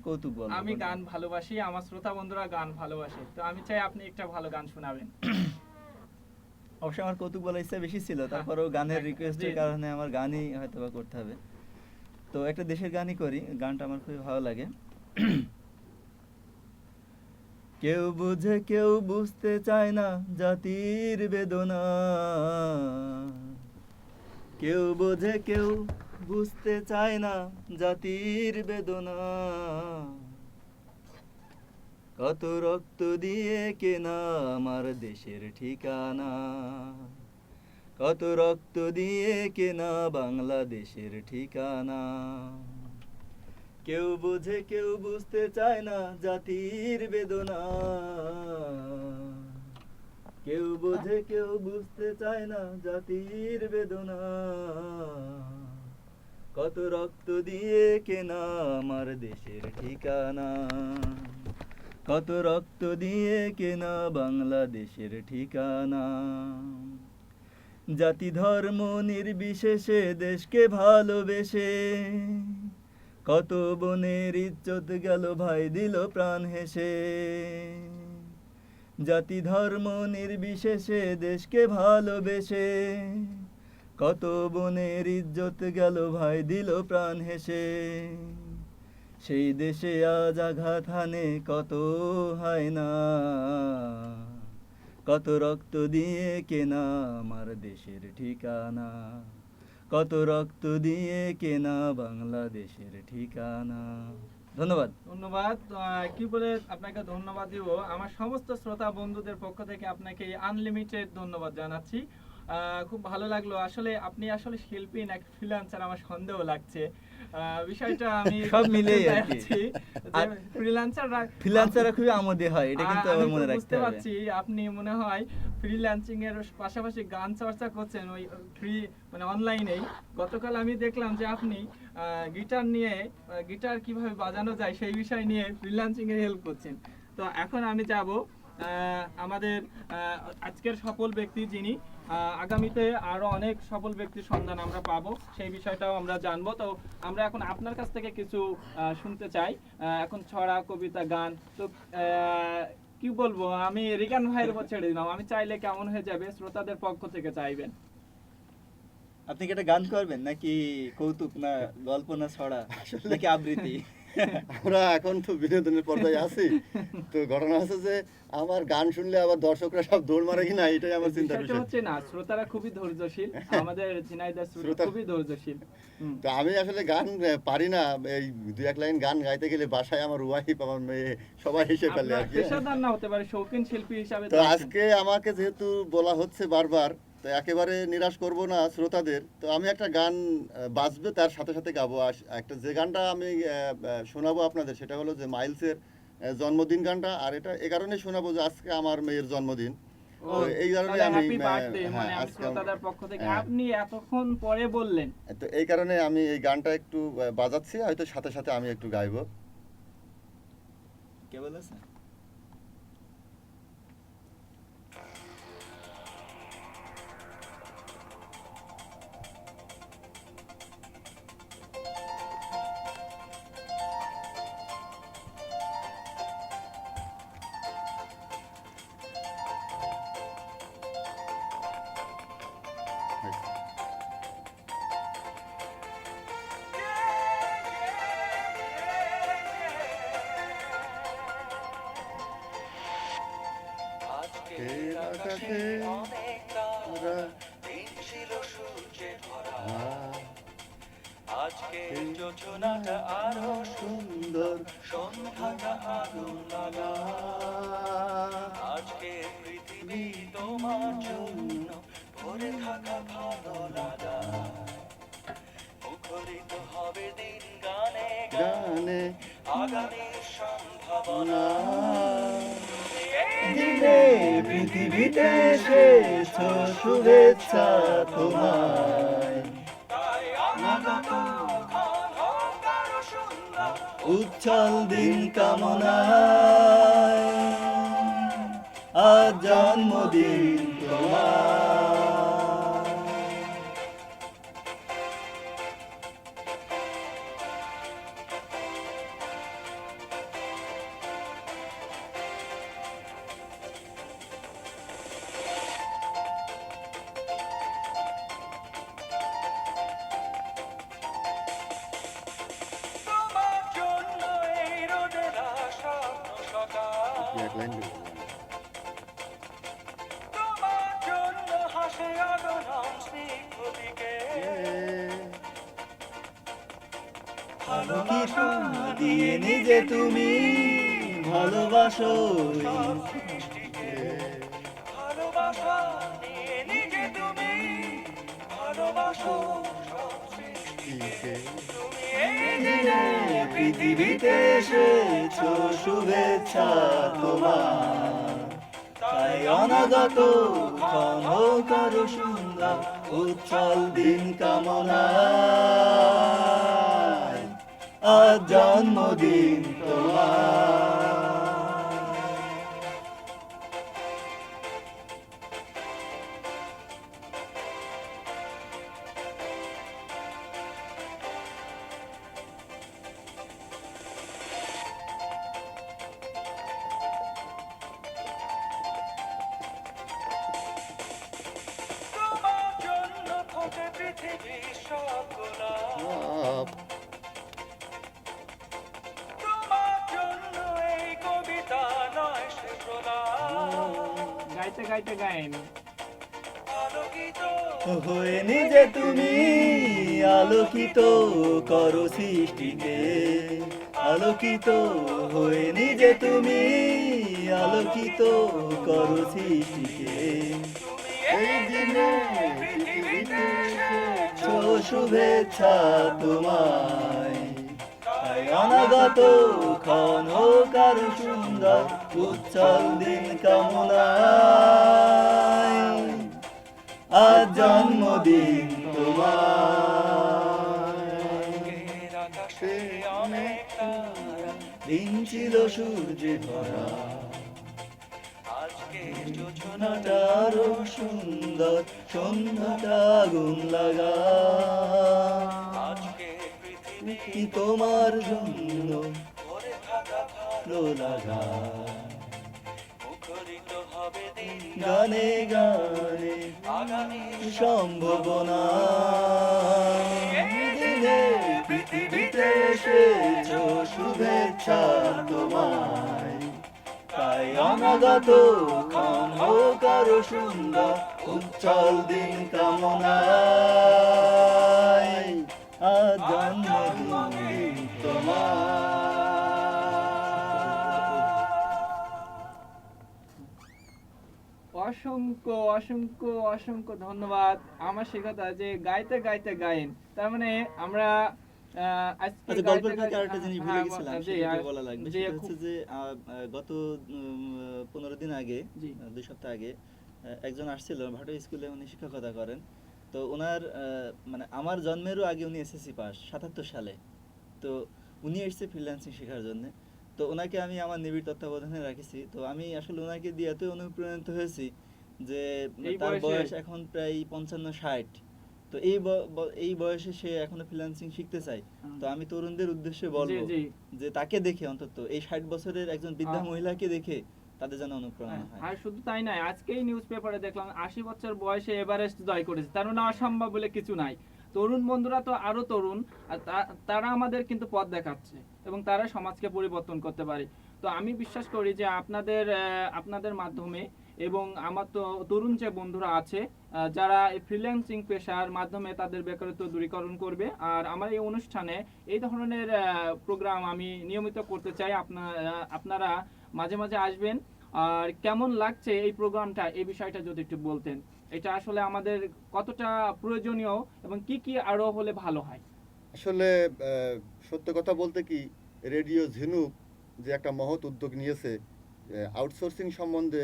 কৌতুক বলবো? আমি গান ভালোবাসি, আমার শ্রোতা বন্ধুরা গান ভালোবাসে, তো আমি চাই আপনি একটা ভালো গান শোনাবেন। অবশ্যই আমার কৌতুক বলার ইচ্ছা বেশি ছিল, তারপরেও গানের রিকোয়েস্টের জি, জি। কারণে আমার গানই হয়তো বা করতে হবে। তো একটা দেশের গানই করি, গানটা আমার খুবই ভালো লাগে। কেউ বুঝে কেউ বুঝতে চায় না জাতির বেদনা, কেউ বোঝে কেউ বুঝতে চায় না জাতির বেদনা, কত রক্ত দিয়ে কেনা আমার দেশের ঠিকানা, কত রক্ত দিয়ে কেনা বাংলাদেশের ঠিকানা। কেউ বোঝে কেউ বুঝতে চায় না জাতির বেদনা, কেউ বোঝে কেউ বুঝতে চায় না জাতির বেদনা, কত রক্ত দিয়ে কেনা আমার দেশের ঠিকানা, কত রক্ত দিয়ে কেনা বাংলাদেশের ঠিকানা। জাতি ধর্ম নির্বিশেষে দেশকে ভালোবেসে কত বনের ইজ্জত গেল ভাই দিল প্রাণ হেসে, জাতি ধর্ম নির্বিশেষে দেশকে ভালোবেসে কত বনের ইজ্জত গেল ভাই দিল প্রাণ হেসে, সেই দেশে আজ আঘাত হানে কত হায়না, কত রক্ত দিয়ে কেনা আমার দেশের ঠিকানা, কত রক্ত দিয়ে কেনা বাংলাদেশের ঠিকানা। ধন্যবাদ। ধন্যবাদ। কি বলে আপনাকে ধন্যবাদ দিব, আমার সমস্ত শ্রোতা বন্ধুদের পক্ষ থেকে আপনাকে আনলিমিটেড ধন্যবাদ জানাচ্ছি। খুব ভালো লাগলো। আসলে আপনি আসলে শিল্পী নাকি ফ্রিল্যান্সার আমার সন্দেহ লাগছে। বিষয়টা আমি সব মিলেই আর কি। ফ্রিল্যান্সাররা খুবই আমোদে হয়, এটা কিন্তু আমি আবার তো মনে রাখতে বুঝতে হবে। পারছি আপনি মনে হয় ফ্রিল্যান্সিং এর পাশাপাশি গান চর্চা করছেন ওই ফ্রি মানে অনলাইনেই। গতকাল আমি দেখলাম যে আপনি গিটার নিয়ে গিটার কিভাবে বাজানো যায় সেই বিষয় নিয়ে ফ্রিল্যান্সিং এর হেল্প করছেন। তো এখন আমি যাব আমাদের আজকের সফল ব্যক্তি যিনি, আগামীতে আরো অনেক সফল ব্যক্তির সন্ধান আমরা পাবো, সেই বিষয়টাও আমরা জানবো। তো আমরা এখন আপনার কাছ থেকে কিছু শুনতে চাই, এখন ছড়া, কবিতা, গান। তো কি বলবো, আমি রিগান ভাইয়ের উপর ছেড়ে দিলাম, আমি চাইলে কেমন হয়ে যাবে শ্রোতাদের পক্ষ থেকে চাইবেন? আপনি কি এটা গান করবেন নাকি কৌতুক, না গল্প, না ছড়া, নাকি আবৃত্তি? আমরা এখন তো বিনোদনের পর্যায়ে আছি, তো ঘটনা আছে যে আমার গান শুনলে আবার দর্শকরা সব দৌড় মারে কিনা, এটাই আমার চিন্তার বিষয়টা বিষয়। হচ্ছে না, শ্রোতারা খুবই ধৈর্যশীল, আমাদের ঝিনাইদহ শ্রোতা শ্রোতা- খুবই ধৈর্যশীল। তো আমি আসলে গান পারি না, এই দু এক লাইন গান গাইতে গেলে বাসায় আমার ওয়াইফ, আমার মেয়ে সবাই হেসে ফেলে আপনার আর কি। পেশাদার না হতে পারে, শৌখিন শিল্পী হিসাবে তো তো আছেন। আজকে আমাকে যেহেতু বলা হচ্ছে বারবার, তো একেবারে নিরাশ করব না শ্রোতাদের। তো আমি একটা গান বাজবে তার সাথে সাথে গাবো। একটা যে গানটা আমি শোনাবো আপনাদের, সেটা হলো যে মাইলসের জন্মদিন গানটা। আর এটা এ কারণে শোনাবো যে আজকে আমার মেয়ের জন্মদিন। ও, এই কারণে তাহলে আমি হ্যাপি বার্থডে হ্যাঁ, মানে আমি আজকে শ্রোতাদের পক্ষ থেকে হ্যাঁ। আপনি এতক্ষণ পরে বললেন। তো এই কারণে আমি এই গানটা একটু বাজাচ্ছি, হয়তো সাথে সাথে আমি একটু গাইবো। কে বলেছে? আজকের আকাশে তারা আজকের যোজনাটা আরো সুন্দর সন্ধ্যাটা আগুন লাগা আজকের পৃথিবী তোমার জন্য ভরে থাকা ভালো লাগা মুখরিত হবে দিন গানে গানে আগামীর সম্ভাবনা দিনে পৃথিবীতে এসেছো শুভেচ্ছা তোমায়, তাই আমাগত ক্ষণ হোক আরো সুন্দর উজ্জ্বল দিন কামনায়, আজ জন্মদিন তোমার। তোমার জন্য এই রোদের স্বপ্ন সকাল এক লাইন লিখবো। তোমার জন্য হাসে অগণন স্নিগ্ধদিকে কিছু দিয়ে নিজে তুমি ভালোবাসো সব সৃষ্টিকে ভালোবাসা নিয়ে নিজে তুমি ভালোবাসো সব সৃষ্টিকে তুমি এই দিনে পৃথিবীতে এসেছো শুভেচ্ছা তোমার, তাই অনাগত ক্ষণ করো সুন্দর উজ্জ্বল দিন কামনায়, আজ জন্মদিন তোমার। তোমার জন্য ফোটে পৃথিবীর সব গোলাপ তোমার জন্য এই কবিতা নয় সে প্রলাপ গাইতে গাইতে গায়েন। আলোকিত হয়ে নিজে তুমি আলোকিত করো সৃষ্টিকে, আলোকিত হয়ে নিজে তুমি আলোকিত করো সৃষ্টিকে, তুমি এই দিনে পৃথিবীতে তো শুভেচ্ছা তোমায়, তাই অনাগত ক্ষণ কারো সুন্দর উজ্জ্বল দিন কামনায়, আজ জন্মদিন তোমার। এর আকাশে অনেক তারা দিন ছিল সূর্যে ভরা, আজকে যোজনাটা সোনাটা আরো সুন্দর সন্ধ্যাটা আগুন লাগা, আজকে পৃথিবী কি তোমার জন্য ভরে থাকা ভালো লাগা, মুখরিত হবে দিন গানে গানে আগামী সম্ভাবনা, দিনে পৃথিবীতে এসেছো শুভেচ্ছা তোমায়, তাই অনাগত ক্ষণ হোক আরো সুন্দর উজ্জ্বল দিন কামনায়, আজ জন্মদিন তোমার। অসংখ্য অসংখ্য অসংখ্য ধন্যবাদ। আমার সে কথা যে গাইতে গাইতে গায়েন, তার মানে আমরা আজকে আচ্ছা, গাইতে গল্পের ফাঁকে গাইতে- আরেকটা জিনিস ভুলে হ্যাঁ, গেছিলাম, জি, সেটা আর একটু বলা লাগবে। যে সেটা হচ্ছে যে গত 15 দিন আগে, জি। 2 সপ্তাহ আগে একজন আসছিল ভাটো স্কুলে, উনি শিক্ষকতা করেন। তো ওনার মানে আমার জন্মেরও আগে উনি এসএসসি পাস 77 সালে। তো উনি এসেছে ফ্রিল্যান্সিং শেখার জন্য। তো ওনাকে আমি আমার নিবিড় তত্ত্বাবধানে রাখেছি। তো আমি আসলে ওনাকে দিয়ে এতই অনুপ্রাণিত হয়েছি যে এই তার বয়সে? বয়স এখন প্রায় 55-60। তো এই বয়সে সে এখনো ফ্রিল্যান্সিং শিখতে চায়। তো আমি তরুণদের উদ্দেশ্যে বলবো জি। যে তাকে দেখে, অন্তত এই 60 বছরের একজন বৃদ্ধা মহিলাকে দেখে তাদের যেন অনুপ্রেরণা হয়। আর শুধু তাই নয়, আজকেই নিউজ পেপারে দেখলাম 80 বছর বয়সে এভারেস্ট জয় করেছে। তার মানে অসম্ভব বলে কিছু নাই। তরুণ বন্ধুরা তো আরো তরুণ, আর তারা আমাদের কিন্তু পথ দেখাচ্ছে এবং তারা সমাজকে পরিবর্তন করতে পারে। তো আমি বিশ্বাস করি যে আপনাদের মাধ্যমে এবং আমার তো তরুণ যে বন্ধুরা আছে যারা এই ফ্রিল্যান্সিং পেশার মাধ্যমে তাদের বেকারত্ব দূরীকরণ করবে। আর আমার এই অনুষ্ঠানে এই ধরনের প্রোগ্রাম আমি নিয়মিত করতে চাই। আপনারা মাঝে মাঝে আসবেন। আর কেমন লাগছে এই প্রোগ্রামটা, এই বিষয়টা যদি একটু বলতেন। এটা আসলে আমাদের কতটা প্রয়োজনীয় এবং কি কি আরো হলে ভালো হয়। আসলে সত্য কথা বলতে কি, রেডিও ঝিনুক যে একটা মহৎ উদ্যোগ নিয়েছে আউটসোর্সিং সম্বন্ধে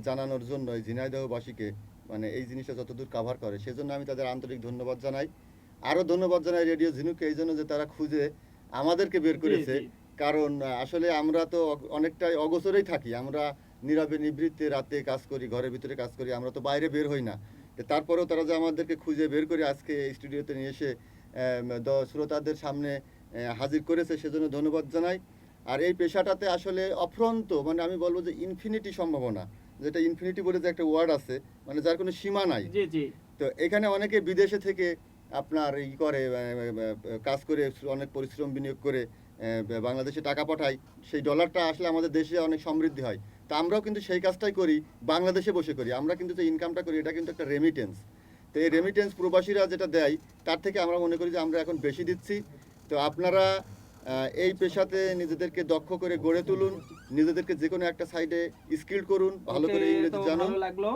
জানানোর জন্য এই ঝিনাইদহবাসীকে, মানে এই জিনিসটা যতদূর কাভার করে, সেজন্য আমি তাদের আন্তরিক ধন্যবাদ জানাই। আরও ধন্যবাদ জানাই রেডিও ঝিনুককে এই জন্য যে তারা খুঁজে আমাদেরকে বের করেছে। জি। কারণ আসলে আমরা তো অনেকটাই অগোচরেই থাকি, আমরা নীরবে নিবৃত্তে রাতে কাজ করি, ঘরের ভিতরে কাজ করি, আমরা তো বাইরে বের হই না। তারপরেও তারা যে আমাদেরকে খুঁজে বের করে আজকে এই স্টুডিওতে নিয়ে এসে শ্রোতাদের সামনে হাজির করেছে, সেজন্য ধন্যবাদ জানাই। আর এই পেশাটাতে আসলে অফ্রন্ত, মানে আমি বলবো যে ইনফিনিটি সম্ভাবনা, যেটা ইনফিনিটি বলে যে একটা ওয়ার্ড আছে, মানে যার কোনো সীমা নাই। জি। তো এখানে অনেকে বিদেশে থেকে আপনার করে কাজ করে, অনেক পরিশ্রম বিনিয়োগ করে বাংলাদেশে টাকা পাঠায়, সেই ডলারটা আসলে আমাদের দেশে অনেক সমৃদ্ধি হয়। তা আমরাও কিন্তু সেই কাজটাই করি, বাংলাদেশে বসে করি। আমরা কিন্তু যে ইনকামটা করি এটা কিন্তু একটা রেমিটেন্স। তো এই রেমিটেন্স প্রবাসীরা যেটা দেয় তার থেকে আমরা মনে করি যে আমরা এখন বেশি দিচ্ছি। তো আপনারা এই পেশাতে নিজেদেরকে দক্ষ করে গড়ে তুলুন, নিজেদেরকে যে কোনো একটা সাইডে স্কিল করুন, ভালো করে ইংরেজি জানুন। ভালো লাগলো।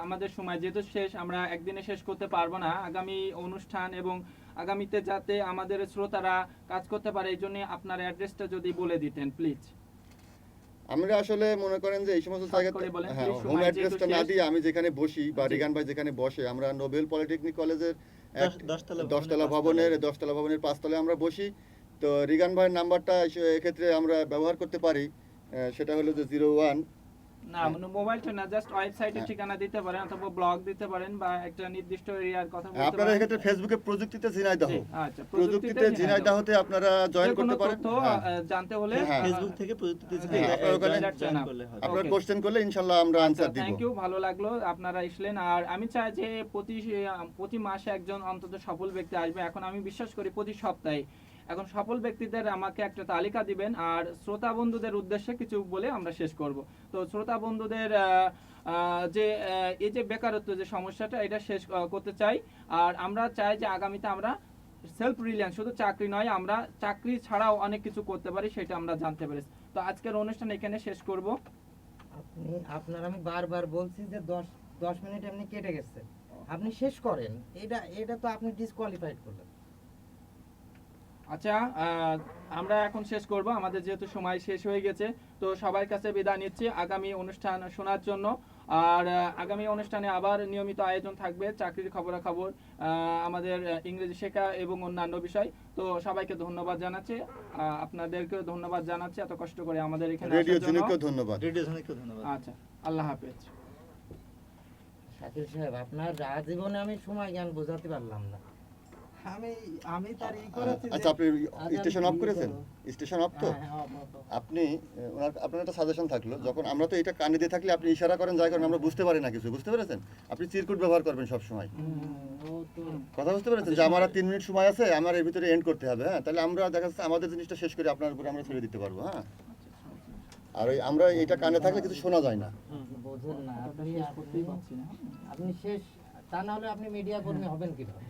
আমাদের সময় যেহেতু শেষ, আমরা একদিনে শেষ করতে পারবো না। আগামী অনুষ্ঠান এবং আগামীতে যাতে আমাদের শ্রোতারা কাজ করতে পারে, এই জন্য আপনার অ্যাড্রেসটা যদি বলে দিতেন প্লিজ। আমরা আসলে মনে করেন যে এই সমস্ত জায়গাতে, করে বলেন, হ্যাঁ, please, হোম সময় অ্যাড্রেসটা যেহেতু না শেষ। দিয়ে আমি যেখানে বসি বা জি। রিগান ভাই যেখানে বসে, আমরা নোবেল পলিটেকনিক কলেজের 10তলা 10তলা ভবনের 5তলায় আমরা বসি। তো রিগান ভাইয়ের নাম্বারটা এক্ষেত্রে আমরা ব্যবহার করতে পারি, সেটা হলো যে 01। না, মোবাইলটা না, জাস্ট ওয়েবসাইটের হ্যাঁ। ঠিকানা দিতে পারেন অথবা ব্লগ দিতে পারেন বা একটা নির্দিষ্ট এরিয়ার কথা বলতে আপনারা পারেন। এক্ষেত্রে ফেসবুকে প্রযুক্তিতে ঝিনাইদহ, জি, আচ্ছা, প্রযুক্তিতে ঝিনাইদহতে আপনারা জয়েন যে কোনো করতে পারেন। তথ্য হ্যাঁ। জানতে হলে হ্যাঁ। ফেসবুক থেকে প্রযুক্তিতে হ্যাঁ, আপনারা ওখানে জয়েন করলে হবে। আপনারা Okay. কোশ্চেন করলে ইনশাআল্লাহ আমরা আনসার দিব। থ্যাংক ইউ, ভালো লাগলো আপনারা আসলেন। আর আমি চাই যে প্রতি মাসে একজন অন্তত সফল ব্যক্তি আসবে। এখন আমি বিশ্বাস করি প্রতি সপ্তাহে। এখন সফল ব্যক্তিদের আমাকে একটা তালিকা দিবেন, আর শ্রোতা বন্ধুদের উদ্দেশ্যে কিছু বলে আমরা শেষ করব। তো শ্রোতা বন্ধুদের যে এই যে বেকারত্ব যে সমস্যাটা, এটা শেষ করতে চাই। আর আমরা চাই যে আগামীতে আমরা সেলফ রিলায়েন্স, শুধু চাকরি নয়, আমরা চাকরি ছাড়াও অনেক কিছু করতে পারি, সেটা আমরা জানতে পেরেছি। তো আজকের অনুষ্ঠান এখানে শেষ করব। আপনার আমি বারবার বলছি যে 10 মিনিট এমনি কেটে গেছে, আপনি শেষ করেন। এটা তো আপনি ডিসকোয়ালিফাইড করলেন। আচ্ছা, আমরা এখন শেষ করব, আমাদের যেহেতু সময় শেষ হয়ে গেছে। তো সবার কাছে বিদায় নিচ্ছি আগামী অনুষ্ঠান শোনার জন্য। আর আগামী অনুষ্ঠানে আবার নিয়মিত আয়োজন থাকবে, চাকরির খবরাখবর, আমাদের ইংরেজি শেখা এবং অন্যান্য বিষয়। তো সবাইকে ধন্যবাদ জানাচ্ছি, আপনাদেরকেও ধন্যবাদ জানাচ্ছি এত কষ্ট করে আমাদের এখানে রেডিও আসার জন্য। ঝিনুককেও ধন্যবাদ। রেডিও ঝিনুককে ধন্যবাদ। আচ্ছা, আল্লাহ হাফেজ। শাকিল সাহেব, আপনার জীবনে আমি সময় জ্ঞান বোঝাতে পারলাম না। আমি তার আচ্ছা, আপনি স্টেশন অফ করেছেন? স্টেশন অফ তো আপনি আপনার একটা সাজেশন থাকলো, যখন আমরা তো এটা কানে দিয়ে থাকলে আপনি ইশারা করেন, যাই করেন আমরা বুঝতে পারি না কিছু, বুঝতে পেরেছেন? আপনি চিরকুট ব্যবহার করবেন সব সময়। কথা বুঝতে পেরেছেন যে আমার আর 3 মিনিট সময় আছে, আমার এর ভিতরে এন্ড করতে হবে। হ্যাঁ, তাহলে আমরা দেখা যাচ্ছে আমাদের জিনিসটা শেষ করে আপনার উপরে আমরা ছেড়ে দিতে পারবো। হ্যাঁ, আর ওই আমরা এটা কানে থাকলে কিছু শোনা যায় না। বোঝেন না আপনি শেষ, তা না হলে আপনি মিডিয়া কর্মী হবেন কিভাবে?